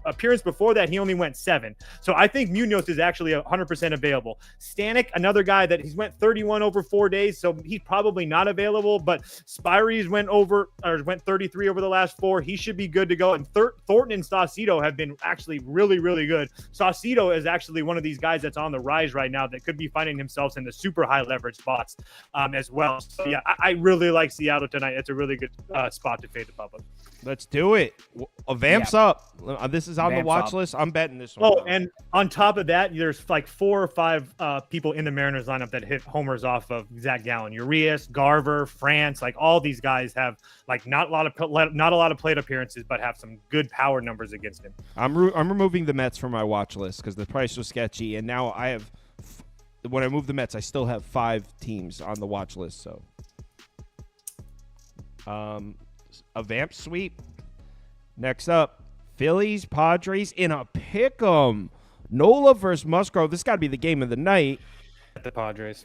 appearance before that, he only went 7. So I think Munoz is actually 100% available. Stanek, another guy that he's went 31 over 4 days, so he's probably not available, but Spirey's went 33 over the last 4. He should be good to go. And Thornton and Saucedo have been actually really, really good. Saucedo is actually one of these guys that's on the rise right now that could be finding himself in the super high leverage spots as well. So yeah, I really like Seattle tonight. It's a really good spot to fade the public. Let's do it. Vamps up. This is on the Vamps watch up. list. I'm betting this one. Oh, and on top of that, there's like 4 or 5 people in the Mariners lineup that hit homers off of Zach Gallen. Urias, Garver, France, like all these guys have like not a lot of plate appearances, but have some good power numbers against him. I'm removing the Mets from my watch list because the price was sketchy, and now I have. When I move the Mets, I still have 5 teams on the watch list. So, a vamp sweep. Next up, Phillies Padres in a pick'em. Nola versus Musgrove. This got to be the game of the night. The Padres.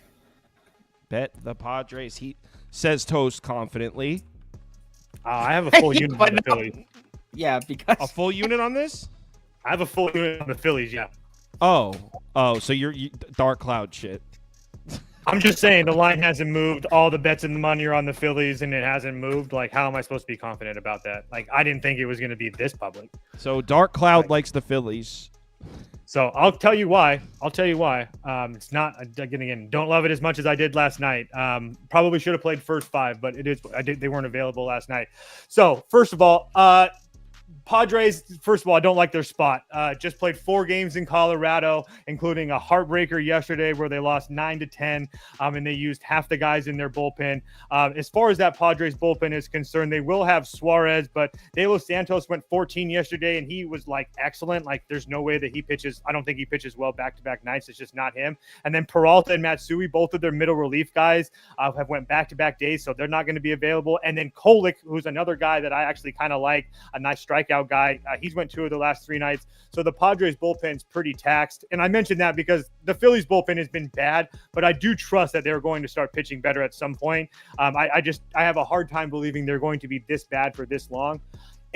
Bet the Padres. He says Toast confidently. I have a full unit on the Phillies. Yeah, because A full unit on this? I have a full unit on the Phillies. Yeah. Oh, so you're dark cloud shit. I'm just saying the line hasn't moved. All the bets and the money are on the Phillies, and it hasn't moved. Like, how am I supposed to be confident about that? Like, I didn't think it was going to be this public. So dark cloud likes the Phillies. So I'll tell you why. It's not again. Don't love it as much as I did last night. Probably should have played first 5, but it is. They weren't available last night. So first of all, Padres, first of all, I don't like their spot. Just played 4 games in Colorado, including a heartbreaker yesterday where they lost 9-10, and they used half the guys in their bullpen. As far as that Padres bullpen is concerned, they will have Suarez, but De Los Santos went 14 yesterday, and he was like excellent. Like, there's no way that he pitches. I don't think he pitches well back-to-back nights. It's just not him. And then Peralta and Matsui, both of their middle relief guys, have went back-to-back days, so they're not going to be available. And then Kolek, who's another guy that I actually kind of like, a nice strikeout guy. He's went 2 of the last 3 nights. So the Padres bullpen's pretty taxed. And I mentioned that because the Phillies bullpen has been bad, but I do trust that they're going to start pitching better at some point. I have a hard time believing they're going to be this bad for this long.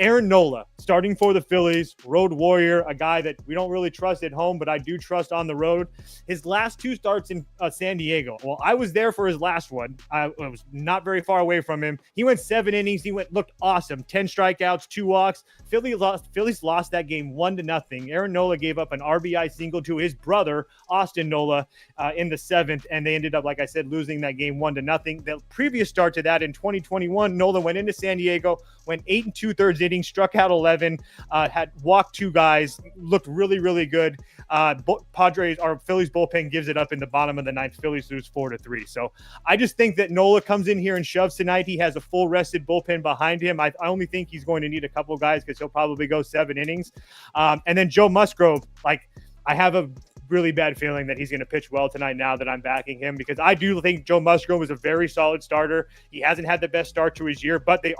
Aaron Nola, starting for the Phillies, road warrior, a guy that we don't really trust at home, but I do trust on the road. His last 2 starts in San Diego. Well, I was there for his last one. I was not very far away from him. He went 7 innings. He looked awesome. 10 strikeouts, 2 walks. Phillies lost that game 1-0. Aaron Nola gave up an RBI single to his brother, Austin Nola, in the 7th, and they ended up, like I said, losing that game 1-0. The previous start to that in 2021, Nola went into San Diego, went 8 2/3 innings, struck out 11, had walked 2 guys, looked really, really good. Phillies bullpen gives it up in the bottom of the 9th. Phillies lose 4-3. So I just think that Nola comes in here and shoves tonight. He has a full rested bullpen behind him. I only think he's going to need a couple guys because he'll probably go 7 innings. And then Joe Musgrove, I have a really bad feeling that he's going to pitch well tonight now that I'm backing him, because I do think Joe Musgrove is a very solid starter. He hasn't had the best start to his year, but the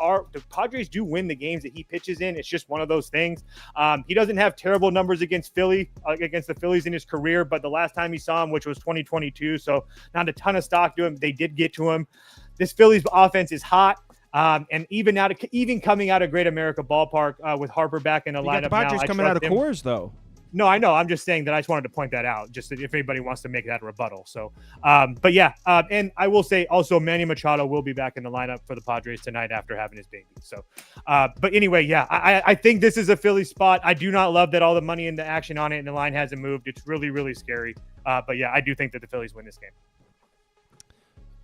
Padres do win the games that he pitches in. It's just one of those things. He doesn't have terrible numbers against the Phillies in his career, but the last time he saw him, which was 2022, so not a ton of stock to him. They did get to him. This Phillies offense is hot. And even coming out of Great America Ballpark with Harper back in the lineup The Padres now, coming out of Coors, though. No, I know. I'm just saying that I just wanted to point that out, just if anybody wants to make that a rebuttal. So, but yeah, and I will say also Manny Machado will be back in the lineup for the Padres tonight after having his baby. So, but anyway, yeah, I think this is a Philly spot. I do not love that all the money in the action on it and the line hasn't moved. It's really, really scary. But yeah, I do think that the Phillies win this game.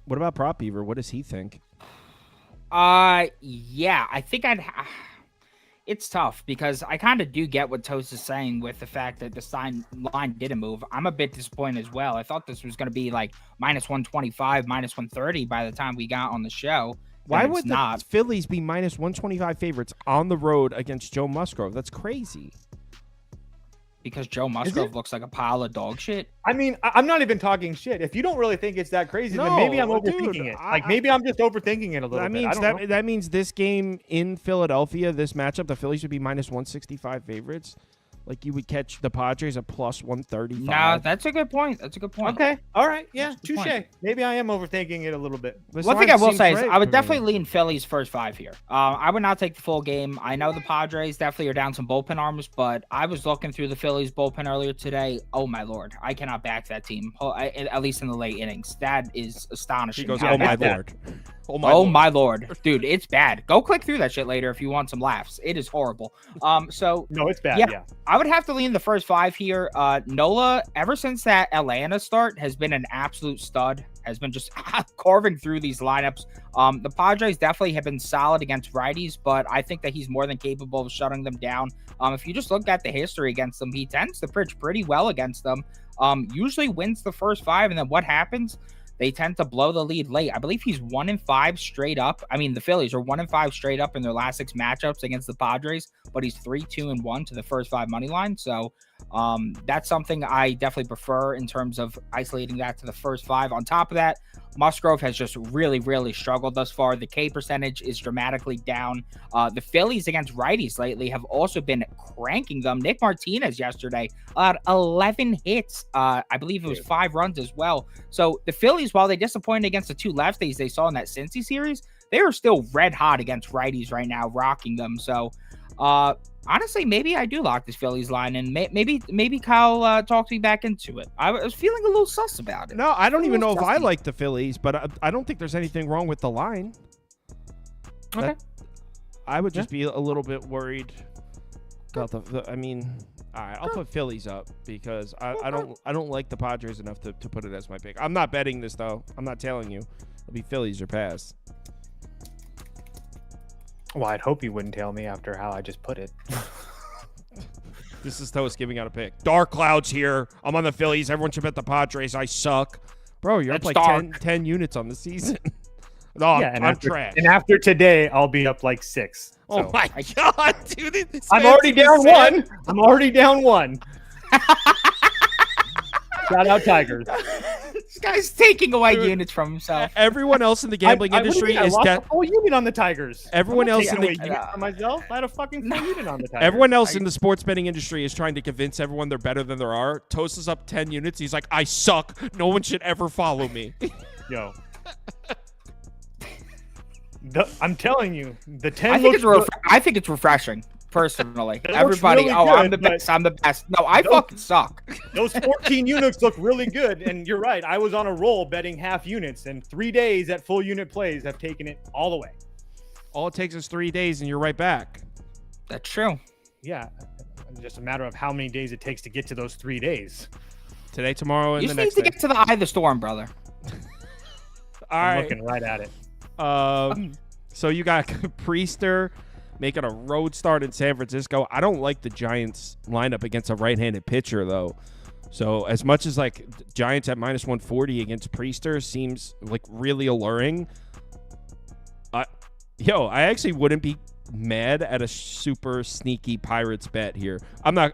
What about Prop Beaver? What does he think? Yeah, I think it's tough because I kind of do get what Toast is saying with the fact that the line didn't move. I'm a bit disappointed as well. I thought this was going to be like -125, -130 by the time we got on the show. Why would the Phillies be -125 favorites on the road against Joe Musgrove? That's crazy. Because Joe Musgrove looks like a pile of dog shit. I mean, I'm not even talking shit. If you don't really think it's that crazy, then maybe I'm overthinking it. Maybe I'm just overthinking it a little bit. That means this game in Philadelphia, this matchup, the Phillies would be -165 favorites. Like, you would catch the Padres at +135. No, that's a good point. Okay. All right. Yeah. Touche. Maybe I am overthinking it a little bit. One thing I will say is I would definitely lean Phillies first 5 here. I would not take the full game. I know the Padres definitely are down some bullpen arms, but I was looking through the Phillies bullpen earlier today. Oh, my Lord. I cannot back that team, at least in the late innings. That is astonishing. He goes, oh, my Lord. Oh my lord, dude, it's bad. Go click through that shit later if you want some laughs. It is horrible. So No, it's bad. Yeah. I would have to lean the first 5 here. Nola, ever since that Atlanta start, has been an absolute stud. Has been just carving through these lineups. The Padres definitely have been solid against righties, but I think that he's more than capable of shutting them down. If you just look at the history against them, he tends to pitch pretty well against them. Usually wins the first 5, and then what happens? They tend to blow the lead late. I believe he's 1-5 straight up. I mean, the Phillies are 1-5 straight up in their last 6 matchups against the Padres, but he's 3-2-1 to the first 5 money line. So that's something I definitely prefer in terms of isolating that to the first 5. On top of that, Musgrove has just really, really struggled thus far. The K percentage is dramatically down. The Phillies against righties lately have also been cranking them. Nick Martinez yesterday allowed 11 hits. I believe it was 5 runs as well. So the Phillies, while they disappointed against the 2 lefties they saw in that Cincy series, they are still red hot against righties right now, rocking them. So honestly, maybe I do lock this Phillies line, and maybe Kyle talked me back into it. I was feeling a little sus about it. No, I don't even know if I like the Phillies, but I don't think there's anything wrong with the line. Okay. I would just be a little bit worried about I mean, all right, I'll put Phillies up because I don't like the Padres enough to put it as my pick. I'm not betting this though. I'm not telling you. It'll be Phillies or pass. Well, I'd hope you wouldn't tell me after how I just put it. This is Toast giving out a pick. Dark clouds here. I'm on the Phillies. Everyone should bet the Padres. I suck. Bro, you're up like 10 units on the season. No, yeah, I'm trash. And after today, I'll be up like 6. Oh so. my God, dude. I'm already down 1. I'm already down 1. Shout out Tigers. This guy's taking away units from himself. Everyone else in the gambling industry is I lost a full unit on the Tigers. Everyone else in the from myself, I had a fucking full unit on the Tigers. Everyone else in the sports betting industry is trying to convince everyone they're better than there are. Toast is up 10 units. He's like, I suck. No one should ever follow me. Yo. I'm telling you, the 10. I think it's refreshing. Personally, everybody, really I'm the best. I'm the best. No, I fucking suck. Those 14 units look really good, and you're right. I was on a roll betting half units, and 3 days at full unit plays have taken it all the way. All it takes is 3 days, and you're right back. That's true. Yeah, just a matter of how many days it takes to get to those 3 days. Today, tomorrow, and you the next day. You just need to get to the eye of the storm, brother. I'm looking right at it. So you got Priester making a road start in San Francisco. I don't like the Giants lineup against a right-handed pitcher, though. So as much as like Giants at -140 against Priester seems like really alluring, I actually wouldn't be mad at a super sneaky Pirates bet here. I'm not.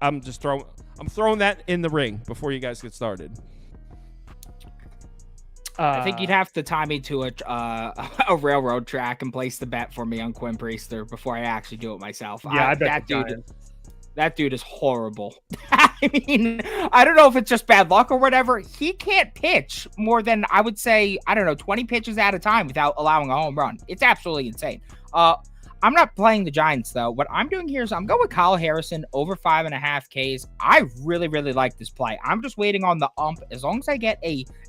I'm throwing that in the ring before you guys get started. I think you'd have to tie me to a railroad track and place the bet for me on Quinn Priester before I actually do it myself. Yeah, I bet that dude is horrible. I mean, I don't know if it's just bad luck or whatever. He can't pitch more than, I would say, 20 pitches at a time without allowing a home run. It's absolutely insane. I'm not playing the Giants, though. What I'm doing here is I'm going with Kyle Harrison over 5.5 Ks. I really, really like this play. I'm just waiting on the ump. As long as I get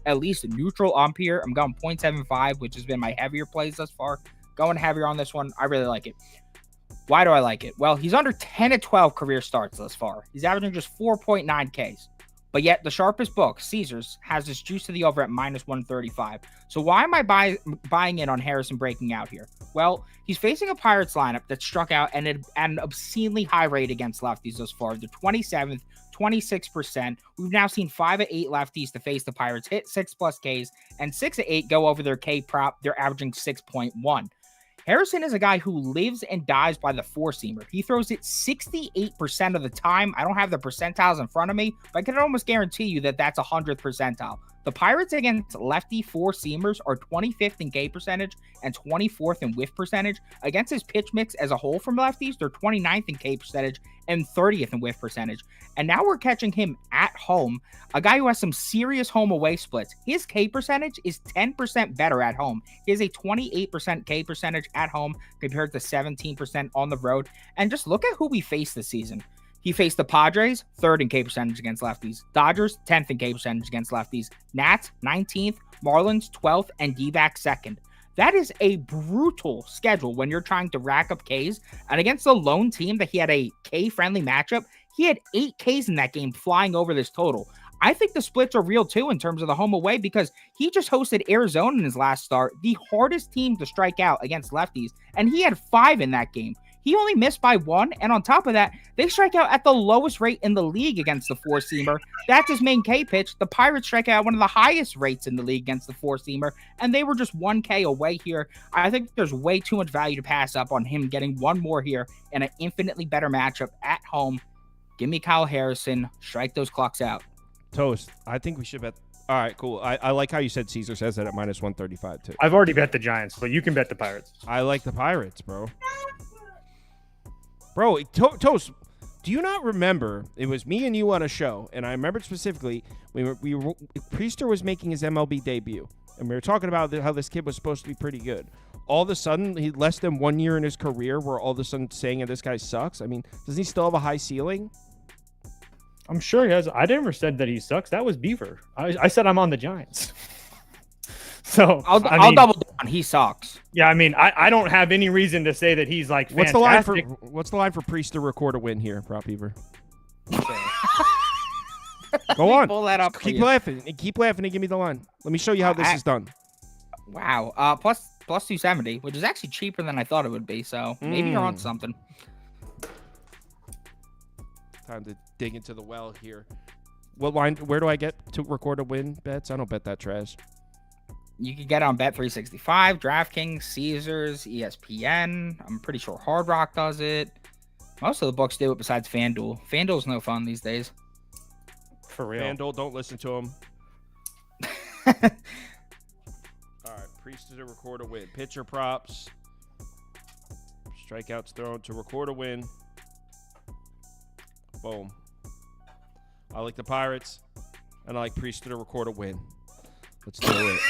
at least a neutral ump here, I'm going 0.75, which has been my heavier plays thus far. Going heavier on this one. I really like it. Why do I like it? Well, he's under 10 of 12 career starts thus far. He's averaging just 4.9 Ks. But yet the sharpest book, Caesars, has this juice to the over at -135. So why am I buying in on Harrison breaking out here? Well, he's facing a Pirates lineup that struck out at an obscenely high rate against lefties thus far. The 27th, 26%. We've now seen 5 of 8 lefties to face the Pirates hit 6+ Ks, and 6 of 8 go over their K prop. They're averaging 6.1. Harrison is a guy who lives and dies by the four-seamer. He throws it 68% of the time. I don't have the percentiles in front of me, but I can almost guarantee you that that's 100th percentile. The Pirates against lefty four-seamers are 25th in K percentage and 24th in whiff percentage. Against his pitch mix as a whole from lefties, they're 29th in K percentage and 30th in whiff percentage. And now we're catching him at home, a guy who has some serious home-away splits. His K percentage is 10% better at home. He has a 28% K percentage at home compared to 17% on the road. And just look at who we faced this season. He faced the Padres, 3rd in K percentage against lefties. Dodgers, 10th in K percentage against lefties. Nats, 19th. Marlins, 12th. And D-backs, 2nd. That is a brutal schedule when you're trying to rack up Ks. And against the lone team that he had a K-friendly matchup, he had 8 Ks in that game flying over this total. I think the splits are real too in terms of the home away because he just hosted Arizona in his last start, the hardest team to strike out against lefties, and he had 5 in that game. He only missed by 1, and on top of that, they strike out at the lowest rate in the league against the four-seamer. That's his main K pitch. The Pirates strike out at one of the highest rates in the league against the four-seamer, and they were just 1 K away here. I think there's way too much value to pass up on him getting 1 more here in an infinitely better matchup at home. Give me Kyle Harrison. Strike those clocks out. Toast. I think we should bet. All right, cool. I like how you said Caesar says that at minus 135 too. I've already bet the Giants, but you can bet the Pirates. I like the Pirates, bro. Bro, Toast, do you not remember? It was me and you on a show, and I remembered specifically Priester was making his MLB debut, and we were talking about how this kid was supposed to be pretty good. All of a sudden, he less than 1 year in his career, we're all of a sudden saying that this guy sucks. I mean, doesn't he still have a high ceiling? I'm sure he has. I never said that he sucks. That was Beaver. I said I'm on the Giants. So I'll double down. He sucks. Yeah, I mean, I don't have any reason to say that he's like fantastic. What's the line for Priest to record a win here, Prop Beaver? Go on. Pull that up. Keep laughing and give me the line. Let me show you how this is done. Wow. Plus 270, which is actually cheaper than I thought it would be. So maybe you're on something. Time to dig into the well here. What line? Where do I get to record a win bets? I don't bet that trash. You can get on Bet365, DraftKings, Caesars, ESPN. I'm pretty sure Hard Rock does it. Most of the books do it besides FanDuel. FanDuel's no fun these days. For real. FanDuel, don't listen to him. All right, Priest to record a win. Pitcher props. Strikeouts thrown to record a win. Boom. I like the Pirates, and I like Priest to record a win. Let's do it.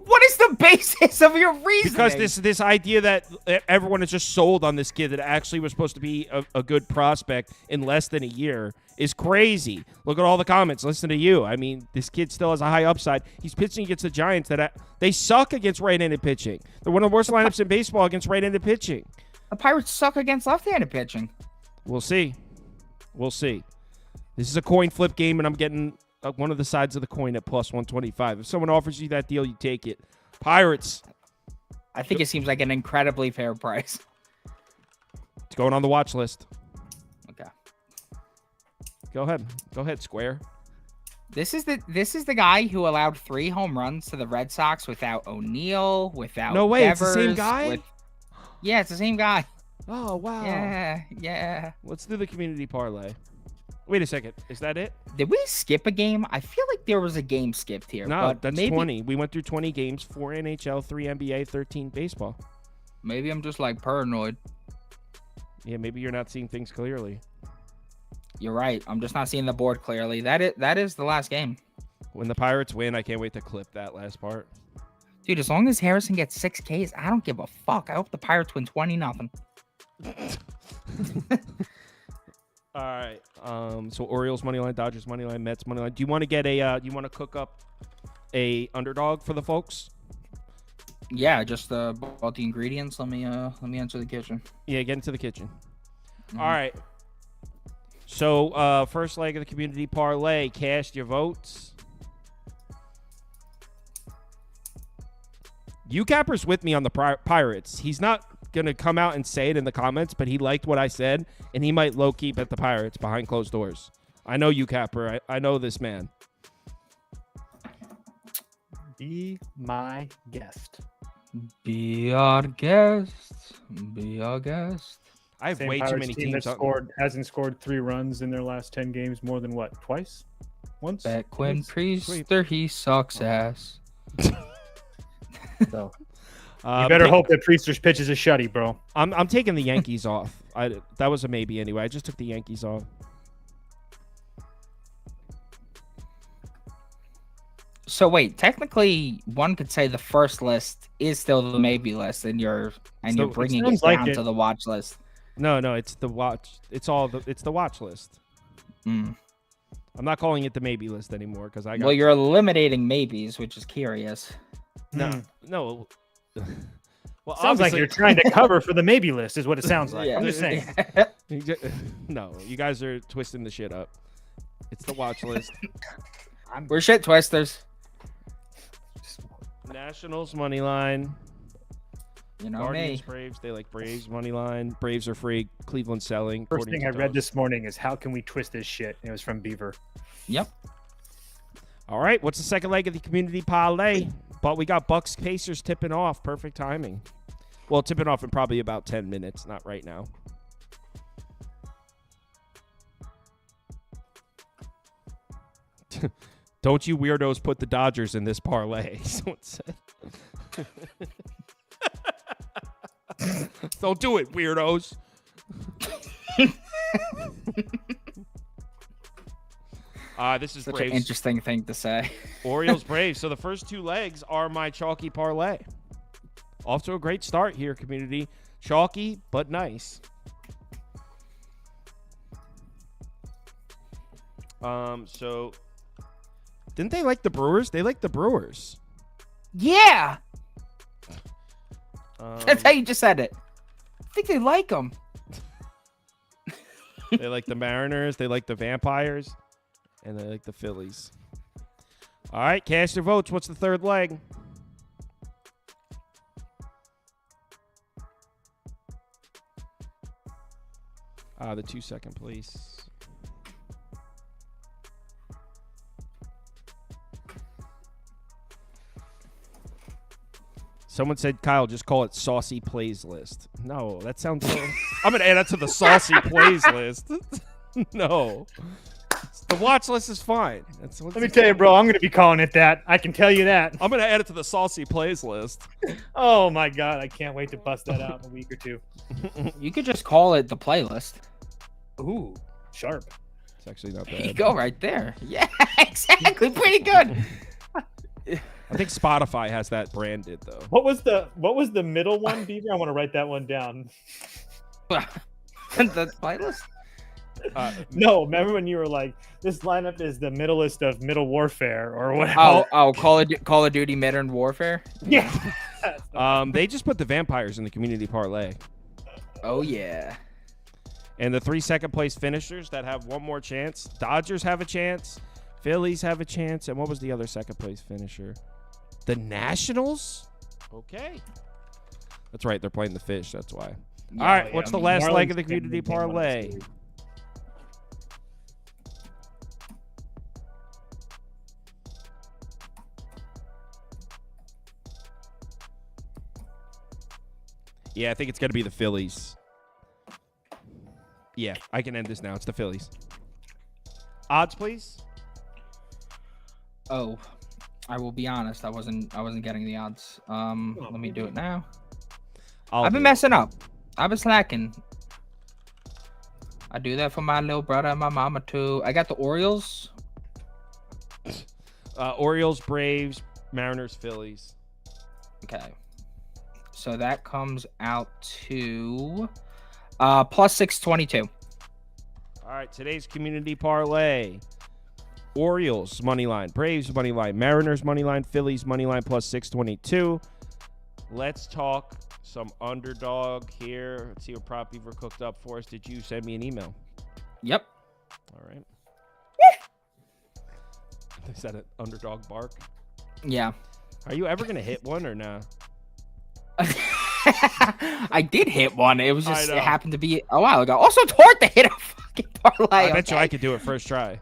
What is the basis of your reasoning? Because this idea that everyone is just sold on this kid that actually was supposed to be a good prospect in less than a year is crazy. Look at all the comments. Listen to you. I mean, this kid still has a high upside. He's pitching against the Giants they suck against right-handed pitching. They're one of the worst lineups in baseball against right-handed pitching. The Pirates suck against left-handed pitching. We'll see. This is a coin flip game, and I'm getting one of the sides of the coin at plus 125. If someone offers you that deal, you take it. Pirates. I think it seems like an incredibly fair price. It's going on the watch list. Okay. Go ahead, Square. This is the guy who allowed 3 home runs to the Red Sox without O'Neill, without No way, Devers, it's the same guy? Yeah, it's the same guy. Oh, wow. Yeah. Let's do the community parlay. Wait a second. Is that it? Did we skip a game? I feel like there was a game skipped here. No, but that's maybe, 20. We went through 20 games, 4 NHL, 3 NBA, 13 baseball. Maybe I'm just like paranoid. Yeah, maybe you're not seeing things clearly. You're right. I'm just not seeing the board clearly. That is the last game. When the Pirates win, I can't wait to clip that last part. Dude, as long as Harrison gets 6 Ks, I don't give a fuck. I hope the Pirates win 20-0. All right. So Orioles money line, Dodgers money line, Mets money line. Do you want to get a? Do you want to cook up a underdog for the folks? Yeah, just bought the ingredients. Let me enter the kitchen. Yeah, get into the kitchen. Mm-hmm. All right. So first leg of the community parlay. Cast your votes. UCapper's with me on the Pirates. He's not gonna come out and say it in the comments, but he liked what I said, and he might low-key bet the Pirates behind closed doors. I know UCapper. I know this man. Be my guest. Be our guest. Be our guest. I have Same way Pirates too many team teams. that hasn't scored 3 runs in their last 10 games more than what? Twice? Once? Bet Quinn Priester, he sucks ass. So you better hope that Priester's pitch is a shutty, bro. I'm taking the Yankees off. That was a maybe anyway. I just took the Yankees off. So wait, technically, one could say the first list is still the maybe list, and you're bringing it down to the watch list. No, it's the watch. It's the watch list. Mm. I'm not calling it the maybe list anymore because I got. Well, you're eliminating maybes, which is curious. No. Well, Sounds like obviously- you're trying to cover for the maybe list, is what it sounds like. Yeah. I'm just saying. No, you guys are twisting the shit up. It's the watch list. We're shit twisters. Nationals money line. You know Guardians, me. Braves. They like Braves money line. Braves are free. Cleveland selling. First according thing I to read Doug. this morning is how can we twist this shit? It was from Beaver. Yep. All right, what's the second leg of the community parlay? But we got Bucks Pacers tipping off. Perfect timing. Well, tipping off in probably about 10 minutes, not right now. Don't you weirdos put the Dodgers in this parlay? Someone said. Don't do it, weirdos. This is Such Braves. an interesting thing to say. Orioles Braves. So the first two legs are my chalky parlay. Off to a great start here, community. Chalky, but nice. So didn't they like the Brewers? They like the Brewers. Yeah. That's how you just said it. I think they like them. They like the Mariners. They like the Vampires. And they like the Phillies. All right, cast your votes. What's the third leg? The 2 second place. Someone said, Kyle, just call it Saucy Plays List. No, that sounds... I'm going to add that to the Saucy Plays List. No. The watch list is fine. Let me tell you, bro, I'm going to be calling it that. I can tell you that. I'm going to add it to the Saucy Plays list. Oh, my God. I can't wait to bust that out in a week or two. You could just call it the playlist. Ooh, sharp. It's actually not There you bad. go, right there. Yeah, exactly. Pretty good. I think Spotify has that branded, though. What was the middle one, Beaver? I want to write that one down. The playlist? No, remember when you were like, this lineup is the middleist of Middle Warfare or whatever? Call of Duty Modern Warfare? Yeah. They just put the Vampires in the community parlay. Oh, yeah. And the 3 second place finishers that have one more chance. Dodgers have a chance. Phillies have a chance. And what was the other second place finisher? The Nationals? Okay. That's right. They're playing the Fish. That's why. Yeah, All right. yeah, What's I the mean, last leg Marlins of the can't community win one of the parlay? series. Yeah, I think it's going to be the Phillies. Yeah, I can end this now. It's the Phillies. Odds, please. Oh, I will be honest. I wasn't getting the odds. Let me do it now. I've been messing up. I've been slacking. I do that for my little brother and my mama too. I got the Orioles. Orioles, Braves, Mariners, Phillies. Okay. So that comes out to plus 622. All right, today's community parlay. Orioles money line, Braves money line, Mariners money line, Phillies money line plus 622. Let's talk some underdog here. Let's see what Prop Beaver cooked up for us. Did you send me an email? Yep. All right. Is that an underdog bark? Yeah. Are you ever gonna hit one or no? I did hit one. It was just I know. it happened to be a while ago. Also, it's hard to hit a fucking parlay. I bet you okay? I could do it first try.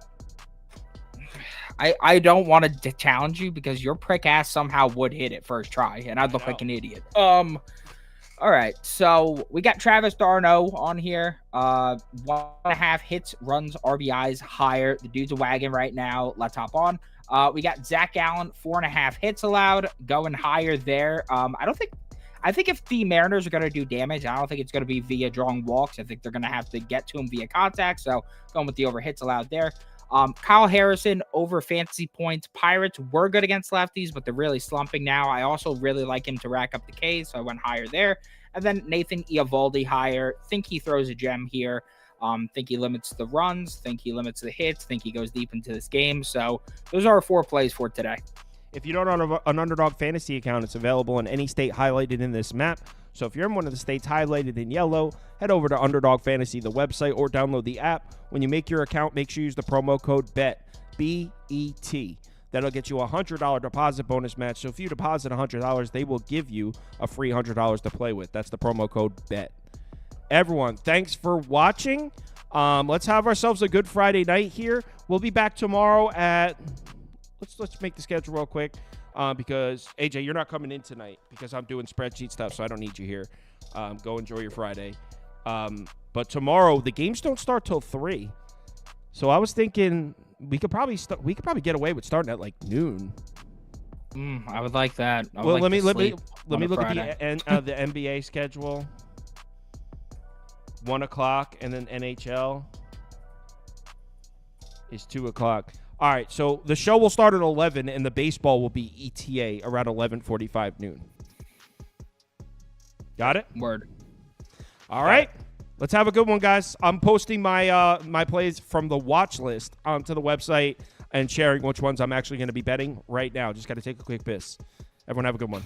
I don't want to challenge you because your prick ass somehow would hit it first try, and I'd look like an idiot. All right, so we got Travis d'Arnaud on here. 1.5 hits, runs, RBIs higher. The dude's a wagon right now. Let's hop on. We got Zach Allen, 4.5 hits allowed, going higher there. I think if the Mariners are going to do damage, I don't think it's going to be via drawing walks. I think they're going to have to get to him via contact. So going with the over hits allowed there. Kyle Harrison over fantasy points. Pirates were good against lefties, but they're really slumping now. I also really like him to rack up the Ks, so I went higher there. And then Nathan Eovaldi higher. Think he throws a gem here. Think he limits the runs. Think he limits the hits. Think he goes deep into this game. So those are our 4 plays for today. If you don't have an Underdog Fantasy account, it's available in any state highlighted in this map. So if you're in one of the states highlighted in yellow, head over to Underdog Fantasy, the website, or download the app. When you make your account, make sure you use the promo code BET, B-E-T. That'll get you a $100 deposit bonus match. So if you deposit $100, they will give you a free $100 to play with. That's the promo code BET. Everyone, thanks for watching. Let's have ourselves a good Friday night here. We'll be back tomorrow at... Let's make the schedule real quick. Because AJ, you're not coming in tonight because I'm doing spreadsheet stuff, so I don't need you here. Go enjoy your Friday. But tomorrow the games don't start till 3, so I was thinking we could probably get away with starting at like noon. I would like that. Let me look at the NBA schedule. 1 o'clock, and then NHL is 2 o'clock. All right, so the show will start at 11, and the baseball will be ETA around 11:45 noon. Got it? Word. All right. Let's have a good one, guys. I'm posting my my plays from the watch list onto the website and sharing which ones I'm actually going to be betting right now. Just got to take a quick piss. Everyone have a good one.